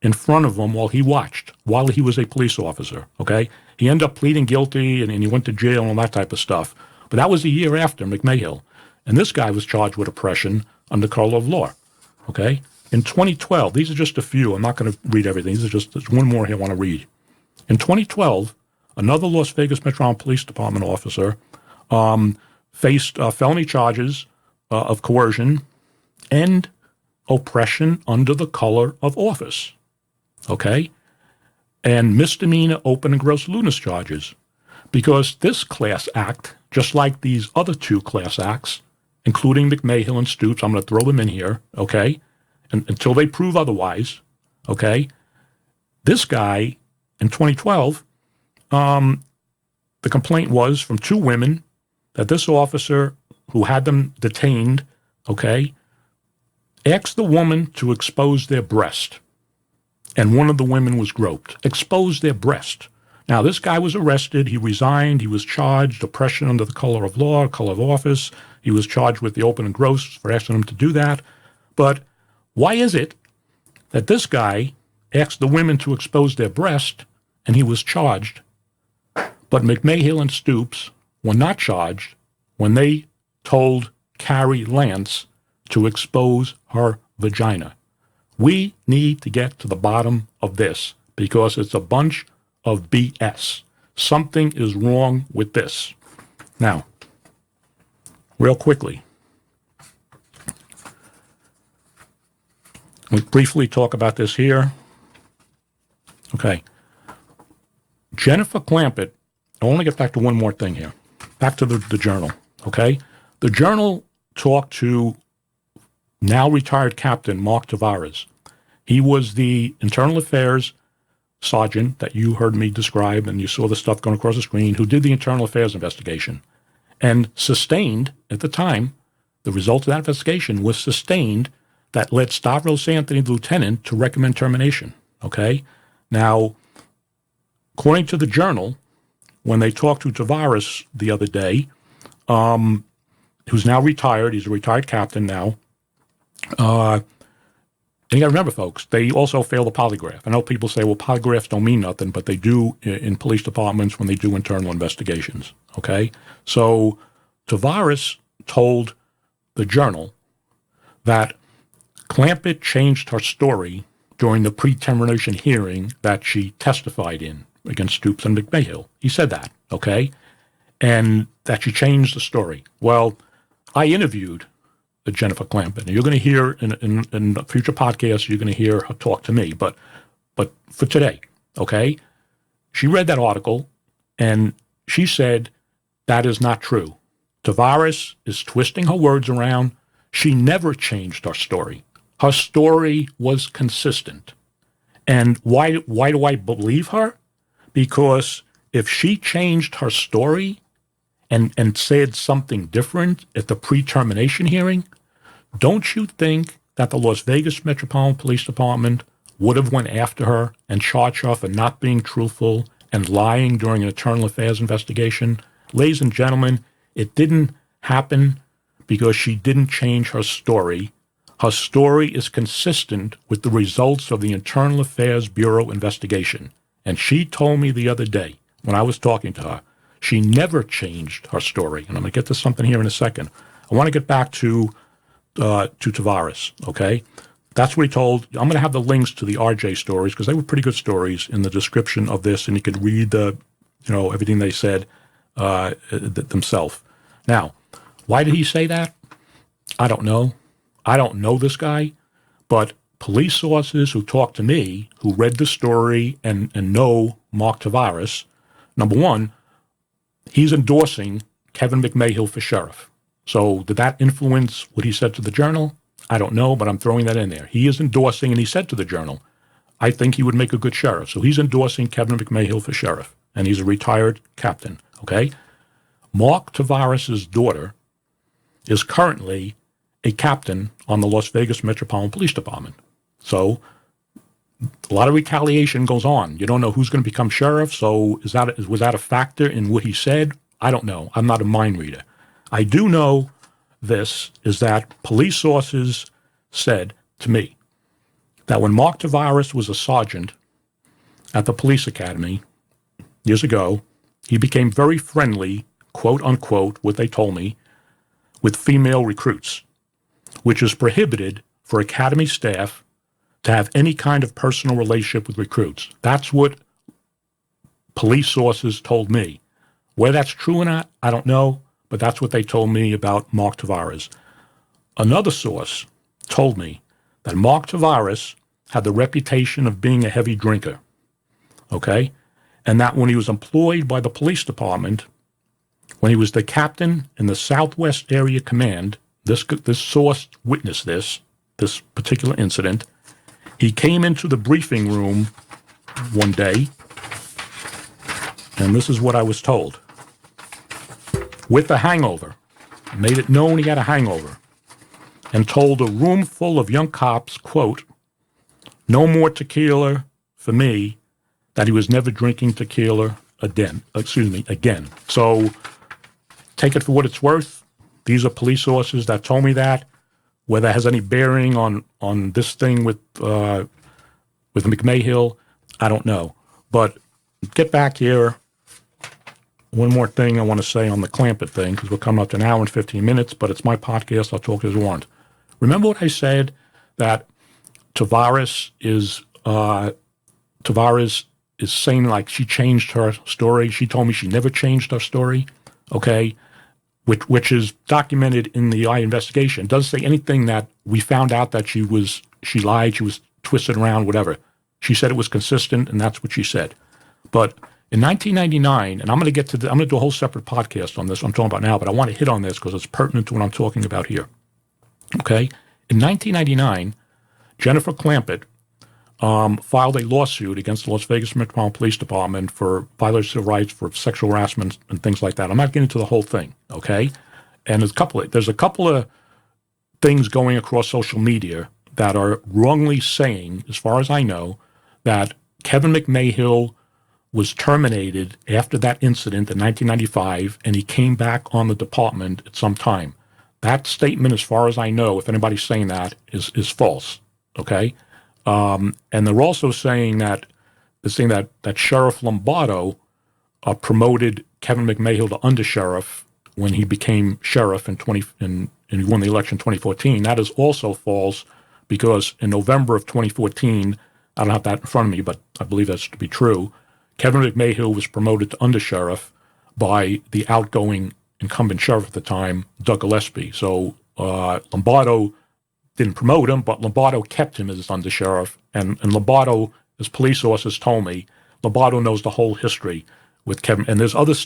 G: in front of him while he watched, while he was a police officer, okay? He ended up pleading guilty and he went to jail and all that type of stuff. But that was a year after McMahill. And this guy was charged with oppression under color of law, okay? In 2012, these are just a few. I'm not going to read everything. There's one more here I want to read. In 2012, another Las Vegas Metropolitan Police Department officer faced felony charges of coercion and oppression under the color of office, okay? And misdemeanor open and gross lewdness charges. Because this class act, just like these other 2 class acts, including McMahill and Stoops, I'm going to throw them in here, okay? And until they prove otherwise, okay? This guy, in 2012, the complaint was from 2 women that this officer who had them detained, okay, asked the woman to expose their breast. And one of the women was groped. Expose their breast. Now, this guy was arrested. He resigned. He was charged, oppression under the color of law, color of office. He was charged with the open and gross for asking him to do that. But why is it that this guy asked the women to expose their breast and he was charged, but McMahill and Stoops were not charged when they told Carrie Lance to expose her vagina? We need to get to the bottom of this because it's a bunch of BS. Something is wrong with this. Now, real quickly, we briefly talk about this here. Okay. Jennifer Clampett, I want to get back to one more thing here. Back to the Journal, okay? The Journal talked to now retired Captain Mark Tavares. He was the Internal Affairs sergeant that you heard me describe and you saw the stuff going across the screen, who did the Internal Affairs investigation and sustained, at the time, the result of that investigation was sustained that led Stavros Anthony, the lieutenant, to recommend termination, okay? Now, according to the Journal, when they talked to Tavares the other day, who's now retired, he's a retired captain now, and you got to remember, folks, they also fail the polygraph. I know people say, well, polygraphs don't mean nothing, but they do in police departments when they do internal investigations, okay? So Tavares told the Journal that Clampett changed her story during the pre-termination hearing that she testified in against Stoops and McMahill. He said that, okay? And that she changed the story. Well, I interviewed Jennifer Clampett. And you're going to hear in future podcasts, you're going to hear her talk to me. But for today, okay, she read that article and she said that is not true. Tavares is twisting her words around. She never changed her story. Her story was consistent. And why do I believe her? Because if she changed her story and said something different at the pre-termination hearing, don't you think that the Las Vegas Metropolitan Police Department would have went after her and charged her for not being truthful and lying during an internal affairs investigation? Ladies and gentlemen, it didn't happen because she didn't change her story. Her story is consistent with the results of the Internal Affairs Bureau investigation. And she told me the other day when I was talking to her, she never changed her story. And I'm going to get to something here in a second. I want to get back to Tavares, okay? That's what he told. I'm going to have the links to the RJ stories because they were pretty good stories in the description of this, and you could read everything they said themselves. Now, why did he say that? I don't know. I don't know this guy, but police sources who talked to me, who read the story and know Mark Tavares, number one, he's endorsing Kevin McMahill for sheriff. So did that influence what he said to the Journal? I don't know, but I'm throwing that in there. He is endorsing, and he said to the Journal, I think he would make a good sheriff. So he's endorsing Kevin McMahill for sheriff, and he's a retired captain, okay? Mark Tavares' daughter is currently a captain on the Las Vegas Metropolitan Police Department. So a lot of retaliation goes on. You don't know who's going to become sheriff, so was that a factor in what he said? I don't know. I'm not a mind reader. I do know this is that police sources said to me that when Mark Tavares was a sergeant at the police academy years ago, he became very friendly, quote unquote, what they told me, with female recruits, which is prohibited for academy staff to have any kind of personal relationship with recruits. That's what police sources told me. Whether that's true or not, I don't know. But that's what they told me about Mark Tavares. Another source told me that Mark Tavares had the reputation of being a heavy drinker, okay? And that when he was employed by the police department, when he was the captain in the Southwest Area Command, this source witnessed this particular incident. He came into the briefing room one day, and this is what I was told. with a hangover, made it known he had a hangover, and told a room full of young cops, quote, no more tequila for me, that he was never drinking tequila again. So take it for what it's worth. These are police sources that told me that. Whether it has any bearing on this thing with McMahill, I don't know. But get back here. One more thing I want to say on the Clampett thing, because we're coming up to an hour and 15 minutes, but it's my podcast. I'll talk as I want. Remember what I said, that Tavares is saying like she changed her story. She told me she never changed her story, okay, which is documented in the I investigation. It doesn't say anything that we found out that she lied, she was twisted around, whatever. She said it was consistent, and that's what she said. But in 1999, and I'm going to do a whole separate podcast on this, I'm talking about now, but I want to hit on this because it's pertinent to what I'm talking about here. Okay? In 1999, Jennifer Clampett filed a lawsuit against the Las Vegas Metropolitan Police Department for violation of rights, for sexual harassment and things like that. I'm not getting into the whole thing, okay? And there's a couple of things going across social media that are wrongly saying, as far as I know, that Kevin McMahill was terminated after that incident in 1995, and he came back on the department at some time. That statement, as far as I know, if anybody's saying that, is false, okay? And they're also saying that Sheriff Lombardo promoted Kevin McMahill to undersheriff when he became sheriff and he won the election in 2014. That is also false, because in November of 2014, I don't have that in front of me, but I believe that's to be true, Kevin McMahill was promoted to undersheriff by the outgoing incumbent sheriff at the time, Doug Gillespie. So Lombardo didn't promote him, but Lombardo kept him as undersheriff. And Lombardo, as police sources told me, Lombardo knows the whole history with Kevin. And there's other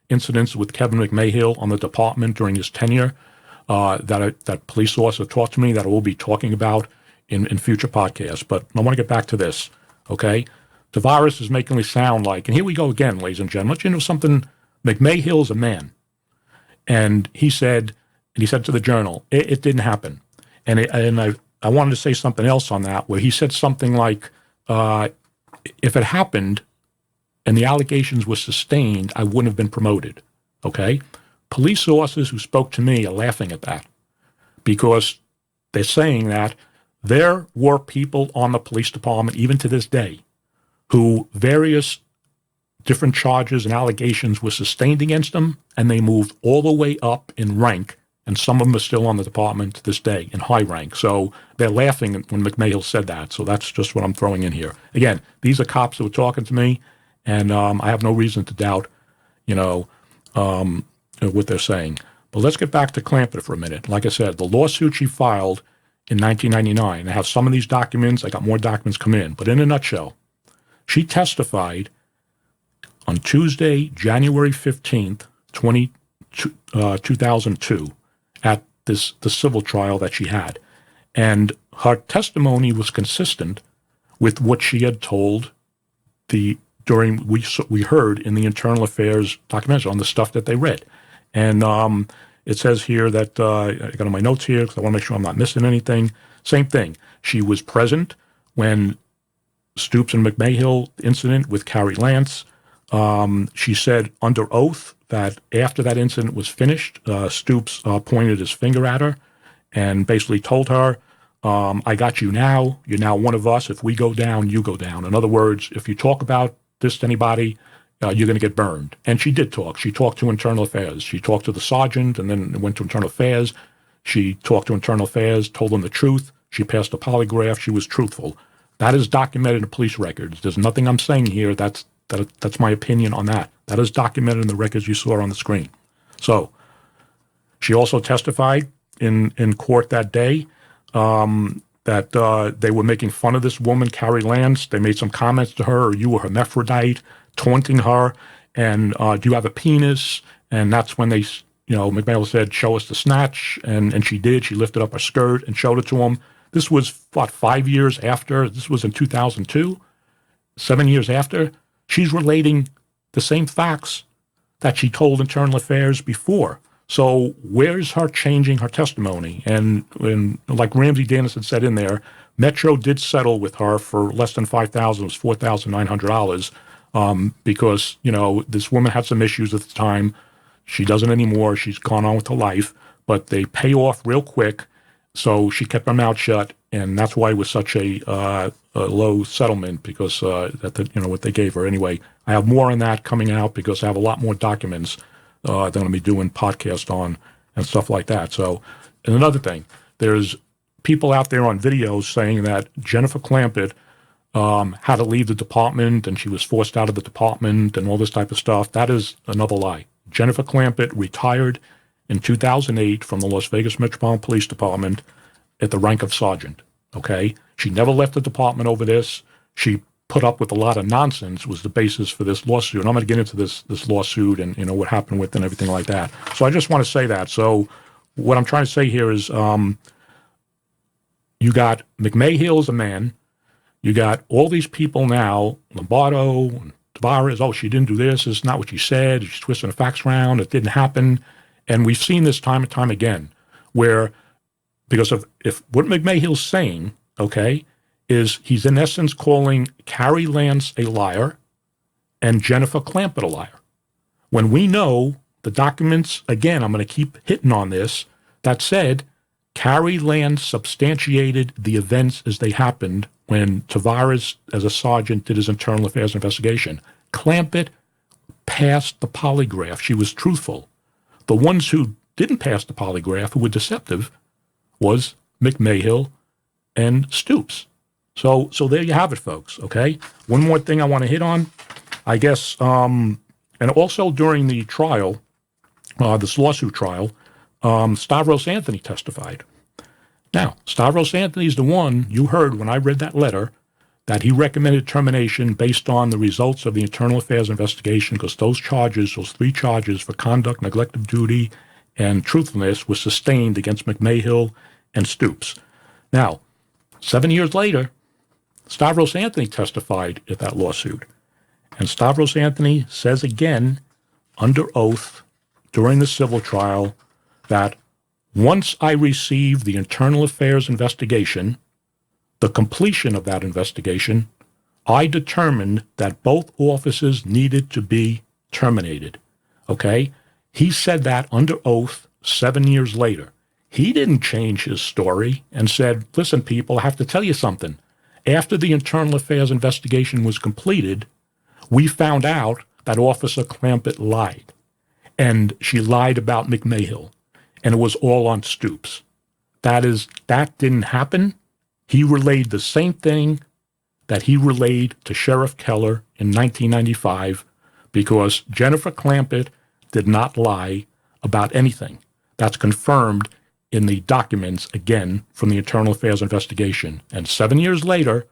G: incidents with Kevin McMahill on the department during his tenure that police sources talked to me that I will be talking about in future podcasts. But I want to get back to this, okay? Tavares is making me sound like, and here we go again, ladies and gentlemen. You know something? McMahill's a man. And he said to the Journal, it didn't happen. And I wanted to say something else on that, where he said something like, if it happened and the allegations were sustained, I wouldn't have been promoted, okay? Police sources who spoke to me are laughing at that, because they're saying that there were people on the police department, even to this day, who various different charges and allegations were sustained against them, and they moved all the way up in rank, and some of them are still on the department to this day in high rank. So they're laughing when McMahill said that. So that's just what I'm throwing in here. Again, these are cops that were talking to me, and I have no reason to doubt, what they're saying. But let's get back to Clampett for a minute. Like I said, the lawsuit she filed in 1999, I have some of these documents. I got more documents come in. But in a nutshell, she testified on Tuesday, January 15th, 2002, at the civil trial that she had. And her testimony was consistent with what she had told we heard in the internal affairs documentary on the stuff that they read. And it says here that, I got on my notes here because I want to make sure I'm not missing anything. Same thing. She was present when Stoops and McMahill incident with Carrie Lance. She said under oath that after that incident was finished, Stoops pointed his finger at her and basically told her, I got you now. You're now one of us. If we go down, you go down. In other words, if you talk about this to anybody, you're going to get burned. And she did talk. She talked to internal affairs. She talked to the sergeant and then went to internal affairs. She talked to internal affairs, told them the truth. She passed a polygraph. She was truthful. That is documented in police records. There's nothing I'm saying here that's my opinion on that. That is documented in the records you saw on the screen. So she also testified in court that day that they were making fun of this woman, Carrie Lance. They made some comments to her, "Are you a hermaphrodite?" taunting her, and "Do you have a penis?" And that's when they, McMahill said, "Show us the snatch," and she did. She lifted up her skirt and showed it to him. This was, 5 years after? This was in 2002? 7 years after? She's relating the same facts that she told Internal Affairs before. So where's her changing her testimony? And like Ramsey Dennison said in there, Metro did settle with her for less than $5,000. It was $4,900 because, you know, this woman had some issues at the time. She doesn't anymore. She's gone on with her life. But they pay off real quick. So she kept her mouth shut. And that's why it was such a low settlement, because what they gave her. Anyway, I have more on that coming out because I have a lot more documents that I'm going to be doing podcasts on and stuff like that. So, and another thing, there's people out there on videos saying that Jennifer Clampett had to leave the department and she was forced out of the department and all this type of stuff. That is another lie. Jennifer Clampett retired in 2008 from the Las Vegas Metropolitan Police Department at the rank of sergeant, okay? She never left the department over this. She put up with a lot of nonsense was the basis for this lawsuit. And I'm going to get into this lawsuit and, you know, what happened with and everything like that. So I just want to say that. So what I'm trying to say here is you got McMahill as a man. You got all these people now, Lombardo and Tavares, oh, she didn't do this. This is not what she said. She's twisting the facts around. It didn't happen. And we've seen this time and time again where, because of if what McMahill's saying, okay, is he's in essence calling Carrie Lance a liar and Jennifer Clampett a liar. When we know the documents, again, I'm going to keep hitting on this, that said Carrie Lance substantiated the events as they happened when Tavares, as a sergeant, did his internal affairs investigation. Clampett passed the polygraph. She was truthful. The ones who didn't pass the polygraph, who were deceptive, was McMahill and Stoops. So there you have it, folks, okay? One more thing I want to hit on, I guess, and also during the trial, this lawsuit trial, Stavros Anthony testified. Now, Stavros Anthony is the one you heard when I read that letter that he recommended termination based on the results of the internal affairs investigation, because those three charges for conduct, neglect of duty, and truthfulness was sustained against McMahill and Stoops. Now, 7 years later, Stavros Anthony testified at that lawsuit. And Stavros Anthony says again, under oath, during the civil trial, that once I received the internal affairs investigation, the completion of that investigation, I determined that both officers needed to be terminated. Okay? He said that under oath 7 years later. He didn't change his story and said, listen, people, I have to tell you something. After the internal affairs investigation was completed, we found out that Officer Clampett lied. And she lied about McMahill. And it was all on Stoops. That didn't happen. He relayed the same thing that he relayed to Sheriff Keller in 1995, because Jennifer Clampett did not lie about anything. That's confirmed in the documents, again, from the internal affairs investigation. And 7 years later,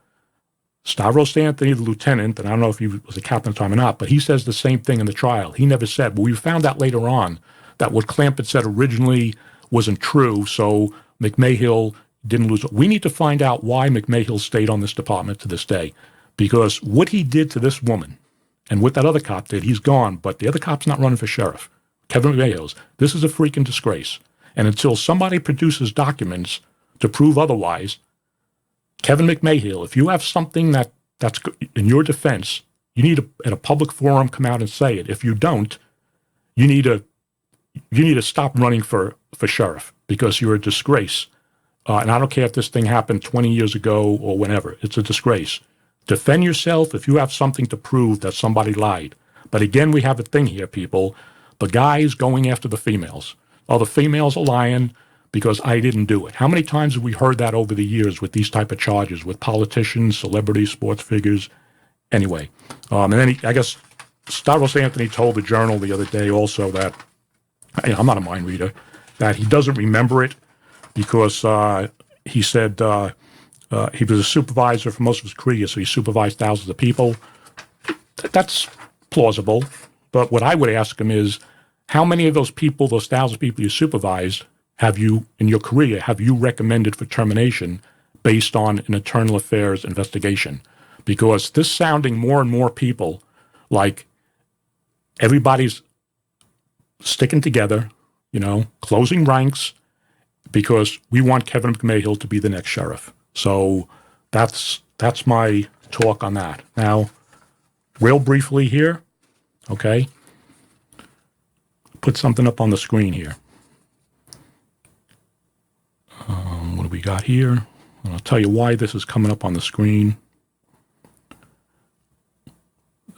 G: Stavros Anthony, the lieutenant, and I don't know if he was a captain at the time or not, but he says the same thing in the trial. He never said, but we found out later on that what Clampett said originally wasn't true, so McMahill didn't lose. We need to find out why McMahill stayed on this department to this day, because what he did to this woman and what that other cop did, he's gone, but the other cop's not running for sheriff. Kevin McMahill's. This is a freaking disgrace. And until somebody produces documents to prove otherwise, Kevin McMahill, if you have something that's in your defense, you need to, at a public forum, come out and say it. If you don't, you need to stop running for sheriff, because you're a disgrace. And I don't care if this thing happened 20 years ago or whenever. It's a disgrace. Defend yourself if you have something to prove that somebody lied. But again, we have a thing here, people. The guy's going after the females. Oh, the females are lying because I didn't do it. How many times have we heard that over the years with these type of charges, with politicians, celebrities, sports figures? Anyway, and then I guess Stavros Anthony told the Journal the other day also that, I'm not a mind reader, that he doesn't remember it because he said he was a supervisor for most of his career, so he supervised thousands of people. That's plausible. But what I would ask him is, how many of those people, those thousands of people you supervised, have you, in your career, have you recommended for termination based on an internal affairs investigation? Because this sounding more and more people like everybody's sticking together, closing ranks, because we want Kevin McMahill to be the next sheriff. So that's my talk on that. Now, real briefly here, okay, put something up on the screen here. What do we got here? I'll tell you why this is coming up on the screen.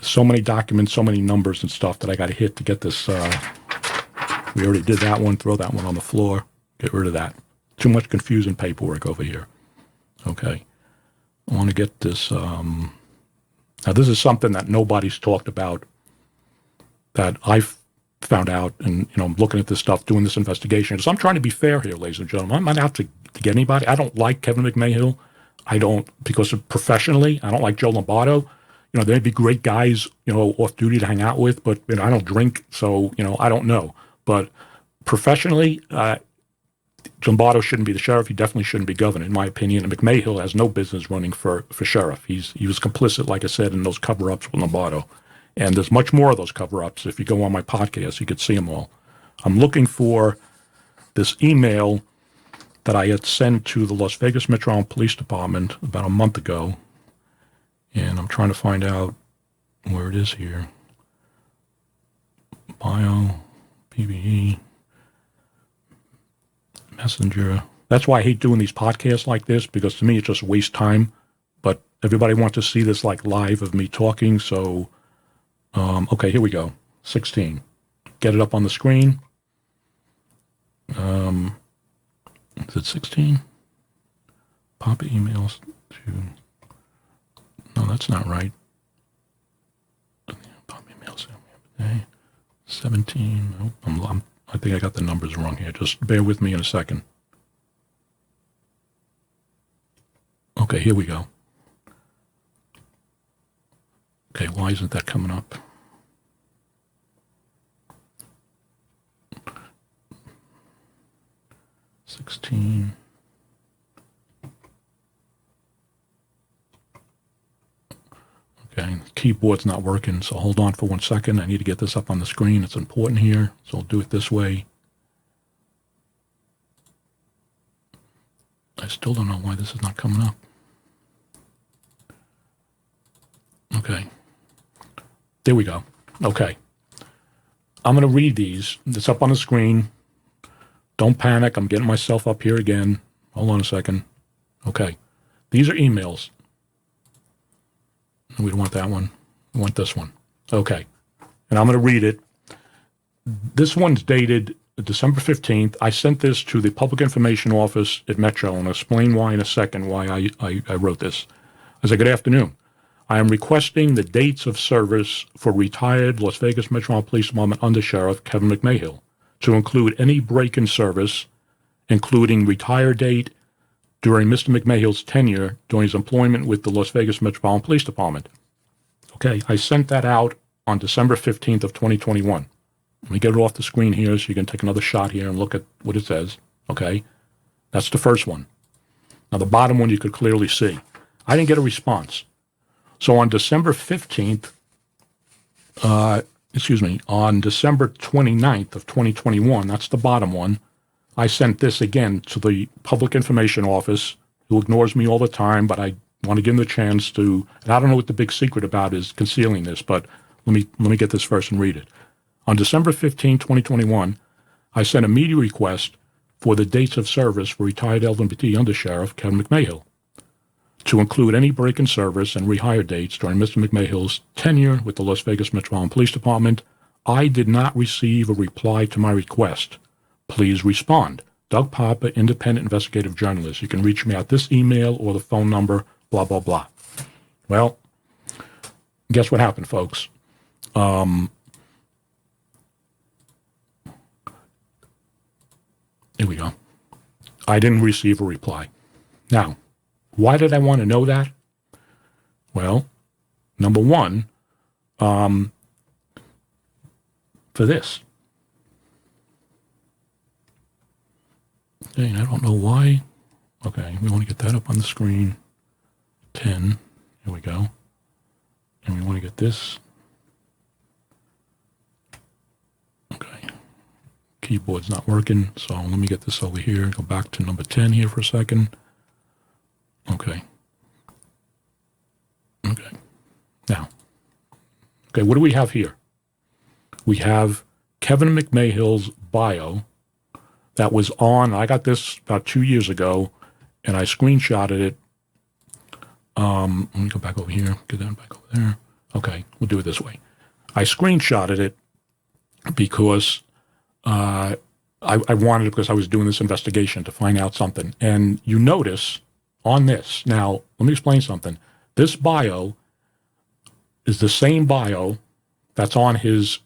G: So many documents, so many numbers and stuff that I got to hit to get this. We already did that one. Throw that one on the floor. Get rid of that. Too much confusing paperwork over here. Okay. I want to get this. Now, this is something that nobody's talked about that I've found out, and I'm looking at this stuff, doing this investigation. So I'm trying to be fair here, ladies and gentlemen. I'm not out to get anybody. I don't like Kevin McMahill. I don't, because professionally, I don't like Joe Lombardo. They'd be great guys, off duty to hang out with, but I don't drink, so I don't know. But professionally, Lombardo shouldn't be the sheriff. He definitely shouldn't be governor, in my opinion. And McMahill has no business running for sheriff. He was complicit, like I said, in those cover-ups with Lombardo. And there's much more of those cover-ups. If you go on my podcast, you could see them all. I'm looking for this email that I had sent to the Las Vegas Metropolitan Police Department about a month ago. And I'm trying to find out where it is here. Bio, PBE, Messenger. That's why I hate doing these podcasts like this, because to me it just wastes time. But everybody wants to see this like live of me talking. So, okay, here we go. 16. Get it up on the screen. Is it 16? Poppa emails to... No, that's not right. Poppa emails 17. Nope, I think I got the numbers wrong here. Just bear with me in a second. Okay, here we go. Okay, why isn't that coming up? $16. Okay, the keyboard's not working, so hold on for 1 second. I need to get this up on the screen. It's important here, so I'll do it this way. I still don't know why this is not coming up. Okay. There we go. Okay. I'm going to read these. It's up on the screen. Don't panic. I'm getting myself up here again. Hold on a second. Okay. These are emails. We don't want that one. We want this one. Okay. And I'm going to read it. This one's dated December 15th. I sent this to the Public Information Office at Metro, and I'll explain why in a second, why I wrote this. I said, good afternoon. I am requesting the dates of service for retired Las Vegas Metropolitan Police Department Under Sheriff Kevin McMahill, to include any break in service, including retire date during Mr. McMahill's tenure during his employment with the Las Vegas Metropolitan Police Department. Okay, I sent that out on December 15th of 2021. Let me get it off the screen here so you can take another shot here and look at what it says. Okay, that's the first one. Now the bottom one you could clearly see. I didn't get a response. So on December 15th, on December 29th of 2021, that's the bottom one, I sent this again to the Public Information Office, who ignores me all the time, but I want to give them the chance to, and I don't know what the big secret about is concealing this, but let me get this first and read it. On December 15, 2021, I sent a media request for the dates of service for retired LVMPD Undersheriff Kevin McMahill, to include any break in service and rehire dates during Mr. McMahill's tenure with the Las Vegas Metropolitan Police Department. I did not receive a reply to my request. Please respond. Doug Poppa, independent investigative journalist. You can reach me at this email or the phone number, blah, blah, blah. Well, guess what happened, folks? Here we go. I didn't receive a reply. Now, why did I want to know that? Well, number one, for this. Okay, I don't know why. Okay, we want to get that up on the screen. 10. Here we go. And we want to get this. Okay, keyboard's not working, so let me get this over here. Go back to number 10 here for a second. Okay. Okay. Now, okay, what do we have here? We have Kevin McMahill's bio that was on, I got this about 2 years ago, and I screenshotted it. Let me go back over here, get that back over there. Okay, we'll do it this way. I screenshotted it because I wanted it because I was doing this investigation to find out something. And you notice on this, now, let me explain something. This bio is the same bio that's on his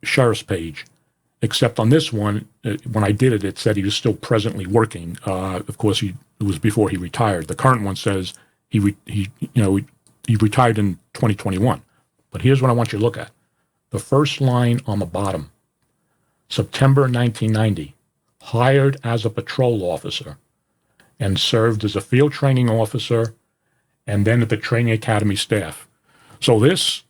G: sheriff's page, except on this one, when I did it, it said he was still presently working. Of course, it was before he retired. The current one says he retired in 2021. But here's what I want you to look at. The first line on the bottom, September 1990, hired as a patrol officer and served as a field training officer and then at the training academy staff. So this,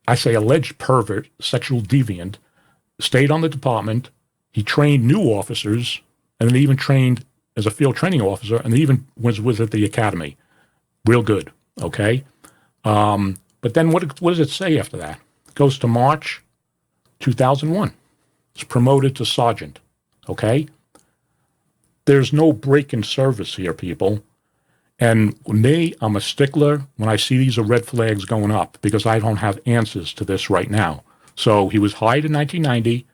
G: I say alleged pervert, sexual deviant, stayed on the department. He trained new officers and then even trained as a field training officer and even was at the academy. Real good, okay? But then what does it say after that? It goes to March 2001. It's promoted to sergeant, okay? There's no break in service here, people. And me, I'm a stickler when I see these are red flags going up because I don't have answers to this right now. So he was hired in 1990.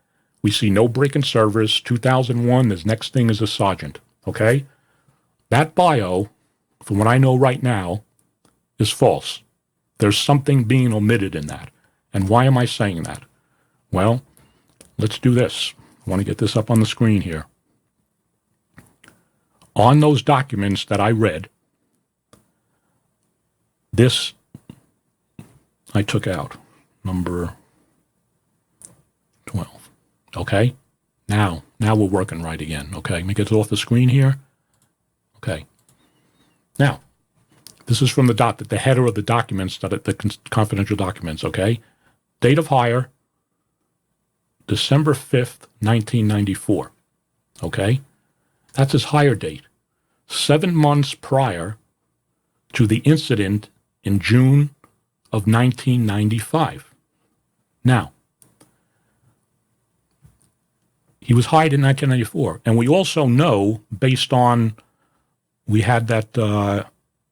G: We see no break in service. 2001, his next thing is a sergeant, okay? That bio, from what I know right now, is false. There's something being omitted in that. And why am I saying that? Well, let's do this. I want to get this up on the screen here. On those documents that I read, this I took out, number 12. Okay? Now we're working right again. Okay, let me get it off the screen here. Okay. Now, this is from the header of the documents, the confidential documents, okay? Date of hire, December 5th, 1994, okay? That's his hire date. 7 months prior to the incident in June of 1995. Now, he was hired in 1994, and we also know, based on, we had that,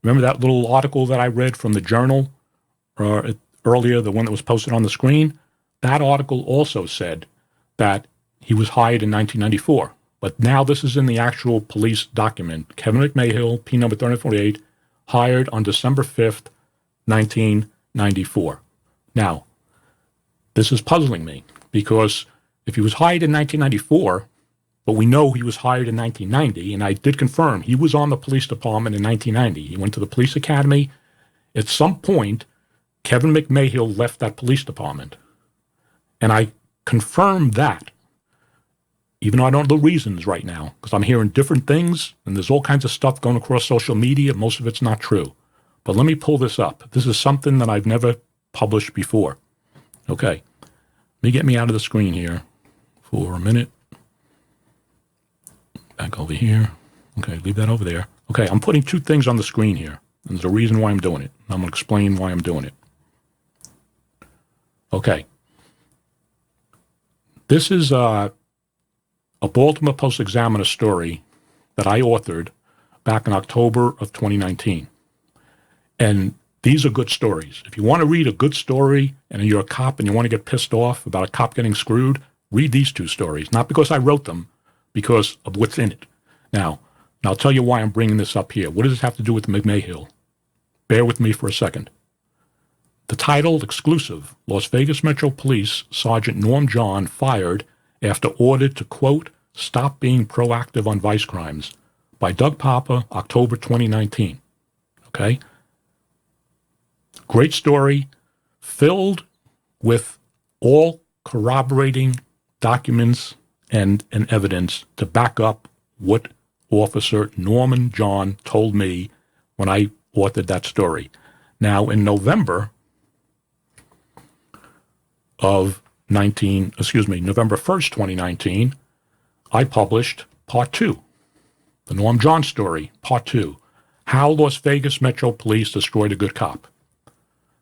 G: remember that little article that I read from the Journal earlier, the one that was posted on the screen? That article also said that he was hired in 1994. But now this is in the actual police document. Kevin McMahill, P number 3048, hired on December 5th, 1994. Now, this is puzzling me because if he was hired in 1994, but we know he was hired in 1990, and I did confirm he was on the police department in 1990. He went to the police academy. At some point, Kevin McMahill left that police department. And I confirmed that, even though I don't know the reasons right now, because I'm hearing different things, and there's all kinds of stuff going across social media. Most of it's not true. But let me pull this up. This is something that I've never published before. Okay. Let me get me out of the screen here for a minute. Back over here. Okay, leave that over there. Okay, I'm putting two things on the screen here. And there's a reason why I'm doing it. I'm going to explain why I'm doing it. Okay. This is a Baltimore Post-Examiner story that I authored back in October of 2019. And these are good stories. If you want to read a good story and you're a cop and you want to get pissed off about a cop getting screwed, read these two stories. Not because I wrote them, because of what's in it. Now I'll tell you why I'm bringing this up here. What does this have to do with McMahill? Bear with me for a second. The title, exclusive, Las Vegas Metro Police Sergeant Norm John fired after ordered to, quote, stop being proactive on vice crimes, by Doug Poppa, October 2019. Okay? Great story, filled with all corroborating documents and evidence to back up what Officer Norman John told me when I authored that story. Now, in November of November 1st, 2019, I published Part 2, the Norm John story, Part 2, How Las Vegas Metro Police Destroyed a Good Cop.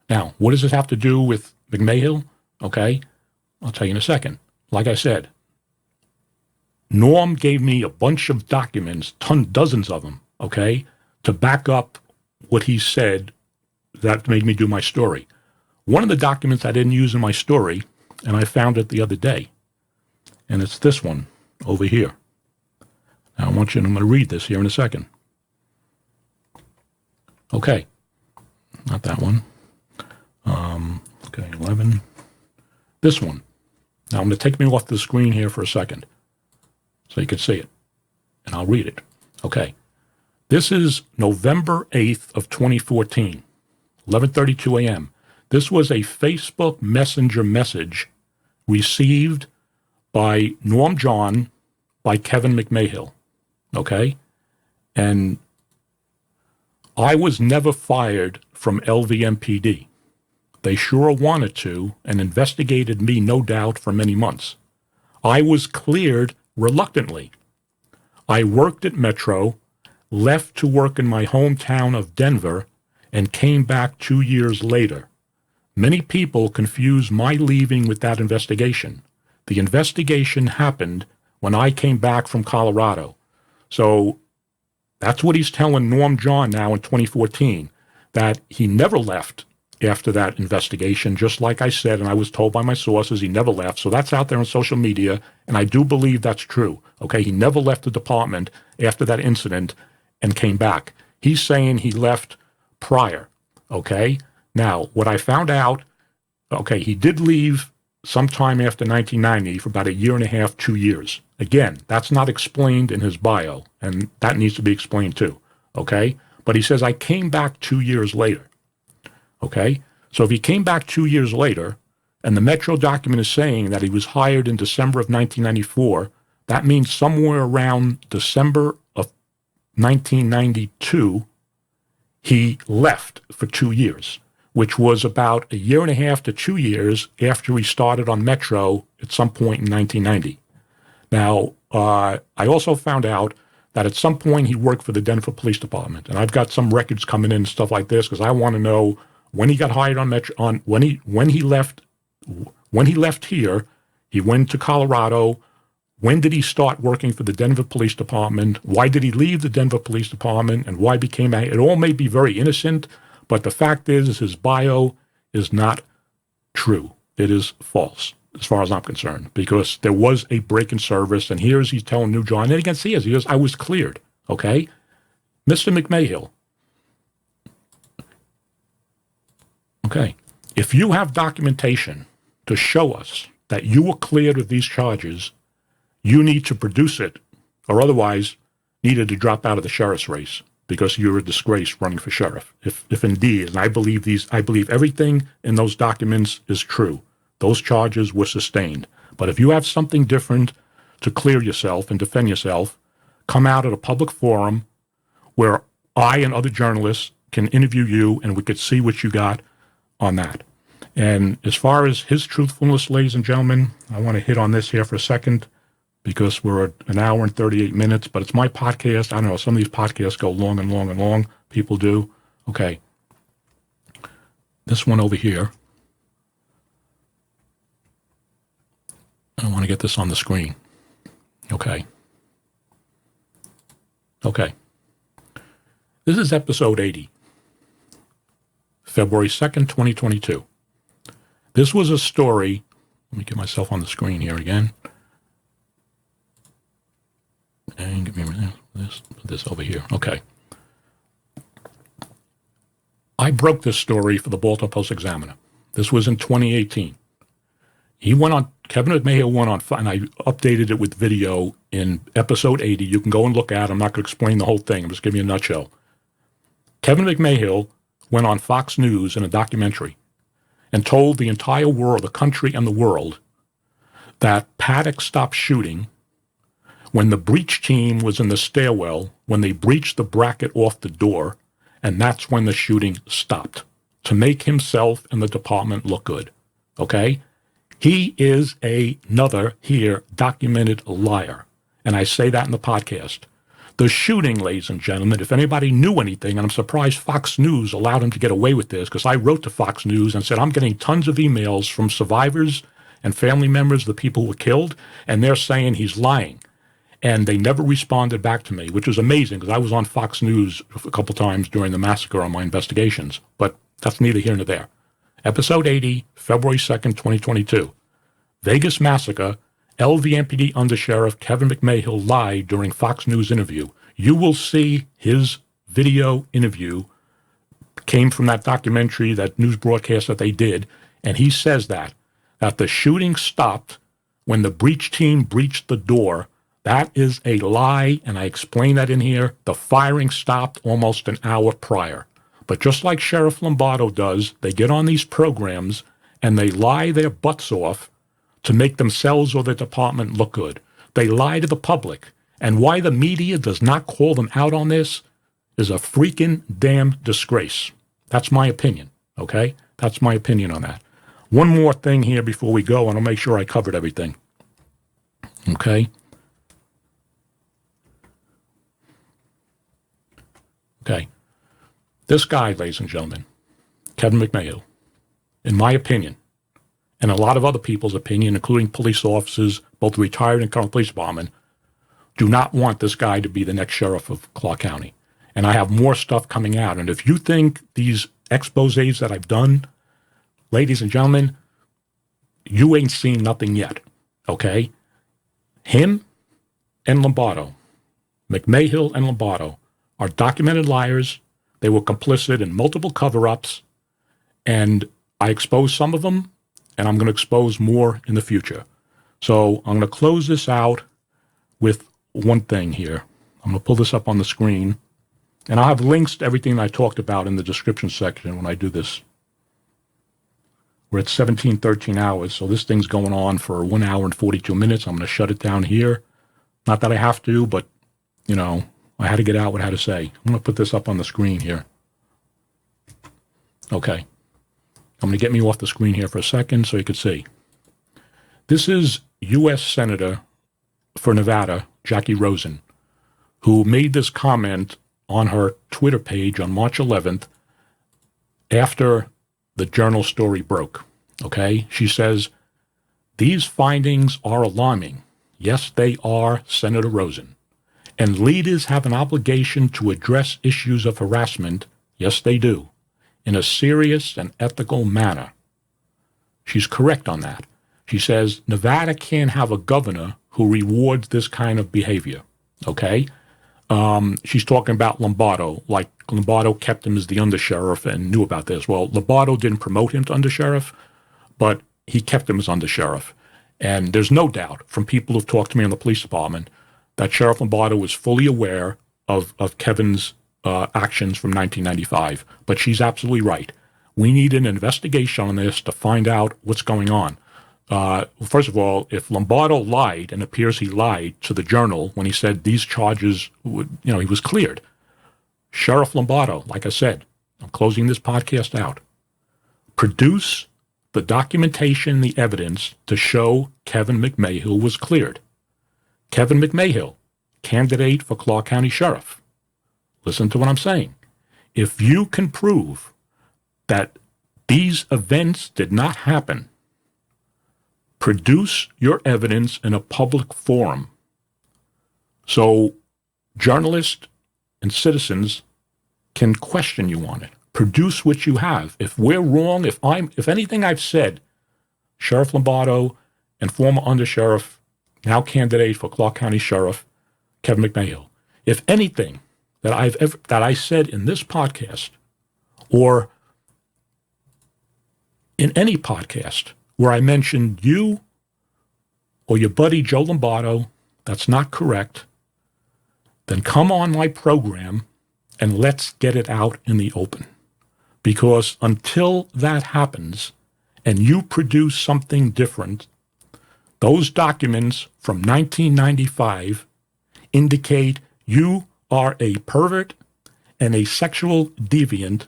G: Now, what does this have to do with McMahill? Okay, I'll tell you in a second. Like I said, Norm gave me a bunch of documents, dozens of them, okay, to back up what he said that made me do my story. One of the documents I didn't use in my story, and I found it the other day, and it's this one over here. Now, I'm going to read this here in a second. Okay, not that one. Okay, 11. This one. Now, I'm going to take me off the screen here for a second so you can see it, and I'll read it. Okay. This is November 8th of 2014, 11:32 a.m. This was a Facebook Messenger message received by Norm John by Kevin McMahill, okay? And I was never fired from LVMPD. They sure wanted to and investigated me, no doubt, for many months. I was cleared reluctantly. I worked at Metro, left to work in my hometown of Denver, and came back 2 years later. Many people confuse my leaving with that investigation. The investigation happened when I came back from Colorado. So that's what he's telling Norm John now in 2014, that he never left after that investigation, just like I said, and I was told by my sources he never left. So that's out there on social media, and I do believe that's true. Okay, he never left the department after that incident and came back. He's saying he left prior. Okay, now what I found out, okay, he did leave sometime after 1990 for about a year and a half, 2 years. Again, that's not explained in his bio, and that needs to be explained too. Okay, but he says I came back 2 years later. Okay, so if he came back 2 years later, and the Metro document is saying that he was hired in December of 1994, that means somewhere around December of 1992, he left for 2 years, which was about a year and a half to 2 years after he started on Metro at some point in 1990. Now, I also found out that at some point he worked for the Denver Police Department, and I've got some records coming in and stuff like this because I want to know when he got hired on Metro, when he left here, he went to Colorado. When did he start working for the Denver Police Department? Why did he leave the Denver Police Department? And why became a... It all may be very innocent, but the fact is his bio is not true. It is false, as far as I'm concerned, because there was a break in service, and here's he's telling New John, and again, see, he goes, I was cleared, okay? Mr. McMahill, okay, if you have documentation to show us that you were cleared of these charges, you need to produce it, or otherwise needed to drop out of the sheriff's race because you're a disgrace running for sheriff. If indeed, and I believe everything in those documents is true. Those charges were sustained. But if you have something different to clear yourself and defend yourself, come out at a public forum where I and other journalists can interview you and we could see what you got on that. And as far as his truthfulness, ladies and gentlemen, I want to hit on this here for a second because we're at an hour and 38 minutes, but it's my podcast. I don't know, some of these podcasts go long and long and long. People do. Okay. This one over here. I want to get this on the screen. Okay. Okay. This is episode 80. February 2nd, 2022. This was a story. Let me get myself on the screen here again. And give me this, put this over here. Okay. I broke this story for the Baltimore Post-Examiner. This was in 2018. Kevin McMahill went on, and I updated it with video in episode 80. You can go and look at it. I'm not going to explain the whole thing. I'm just giving you a nutshell. Kevin McMahill went on Fox News in a documentary and told the entire world, the country and the world, that Paddock stopped shooting when the breach team was in the stairwell, when they breached the bracket off the door, and that's when the shooting stopped, to make himself and the department look good. Okay? He is another here documented liar. And I say that in the podcast. The shooting, ladies and gentlemen, if anybody knew anything, and I'm surprised Fox News allowed him to get away with this, because I wrote to Fox News and said, I'm getting tons of emails from survivors and family members of the people who were killed, and they're saying he's lying. And they never responded back to me, which was amazing, because I was on Fox News a couple times during the massacre on my investigations. But that's neither here nor there. Episode 80, February 2nd, 2022. Vegas Massacre. LVMPD Undersheriff Kevin McMahill lied during Fox News interview. You will see his video interview came from that documentary, that news broadcast that they did, and he says that the shooting stopped when the breach team breached the door. That is a lie, and I explain that in here. The firing stopped almost an hour prior. But just like Sheriff Lombardo does, they get on these programs and they lie their butts off to make themselves or their department look good. They lie to the public. And why the media does not call them out on this is a freaking damn disgrace. That's my opinion, okay? That's my opinion on that. One more thing here before we go, and I'll make sure I covered everything. Okay? Okay. This guy, ladies and gentlemen, Kevin McMahill, in my opinion, and a lot of other people's opinion, including police officers, both retired and current police department, do not want this guy to be the next sheriff of Clark County. And I have more stuff coming out. And if you think these exposés that I've done, ladies and gentlemen, you ain't seen nothing yet, okay? Him and Lombardo, McMahill and Lombardo, are documented liars. They were complicit in multiple cover-ups, and I exposed some of them, and I'm going to expose more in the future. So I'm going to close this out with one thing here. I'm going to pull this up on the screen, and I'll have links to everything I talked about in the description section when I do this. We're at 13 hours, so this thing's going on for 1 hour and 42 minutes. I'm going to shut it down here. Not that I have to, but, you know, I had to get out what I had to say. I'm going to put this up on the screen here. Okay. I'm going to get me off the screen here for a second so you can see. This is U.S. Senator for Nevada, Jackie Rosen, who made this comment on her Twitter page on March 11th after the Journal story broke. Okay? She says, these findings are alarming. Yes, they are, Senator Rosen. And leaders have an obligation to address issues of harassment. Yes, they do. In a serious and ethical manner. She's correct on that. She says Nevada can't have a governor who rewards this kind of behavior, okay? She's talking about Lombardo, like Lombardo kept him as the undersheriff and knew about this. Well, Lombardo didn't promote him to undersheriff, but he kept him as undersheriff. And there's no doubt from people who've talked to me in the police department that Sheriff Lombardo was fully aware of Kevin's actions from 1995, but she's absolutely right. We need an investigation on this to find out what's going on. First of all, if Lombardo lied, and appears he lied to the Journal when he said these charges would, he was cleared. Sheriff Lombardo, like I said, I'm closing this podcast out. Produce the documentation, the evidence to show Kevin McMahill was cleared. Kevin McMahill, candidate for Clark County Sheriff. Listen to what I'm saying. If you can prove that these events did not happen, produce your evidence in a public forum so journalists and citizens can question you on it. Produce what you have. If we're wrong, if anything I've said, Sheriff Lombardo and former undersheriff, now candidate for Clark County Sheriff, Kevin McMahill, if anything that I said in this podcast or in any podcast where I mentioned you or your buddy Joe Lombardo, that's not correct, then come on my program and let's get it out in the open. Because until that happens and you produce something different, those documents from 1995 indicate you are a pervert and a sexual deviant,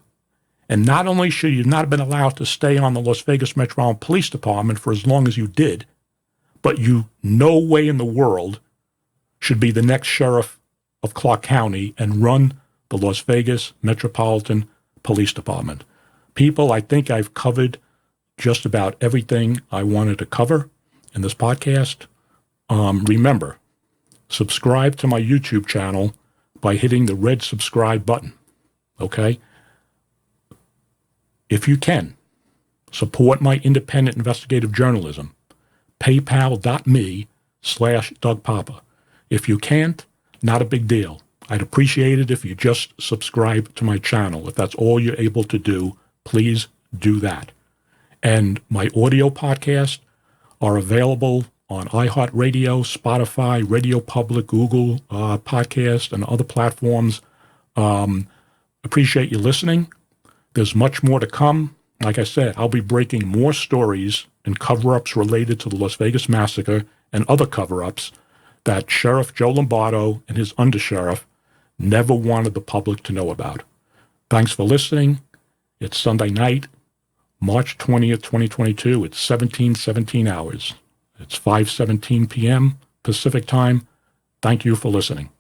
G: And not only should you not have been allowed to stay on the Las Vegas Metropolitan Police Department for as long as you did, but you no way in the world should be the next sheriff of Clark County and run the Las Vegas Metropolitan Police Department. People, I think I've covered just about everything I wanted to cover in this podcast. Remember, subscribe to my YouTube channel by hitting the red subscribe button, okay? If you can, support my independent investigative journalism, paypal.me/Doug Poppa. If you can't, not a big deal. I'd appreciate it if you just subscribe to my channel. If that's all you're able to do, please do that. And my audio podcasts are available on iHeartRadio, Spotify, Radio Public, Google Podcast, and other platforms. Appreciate you listening. There's much more to come. Like I said, I'll be breaking more stories and cover-ups related to the Las Vegas Massacre and other cover-ups that Sheriff Joe Lombardo and his undersheriff never wanted the public to know about. Thanks for listening. It's Sunday night, March 20th, 2022. It's 17:17 hours. It's 5:17 p.m. Pacific time. Thank you for listening.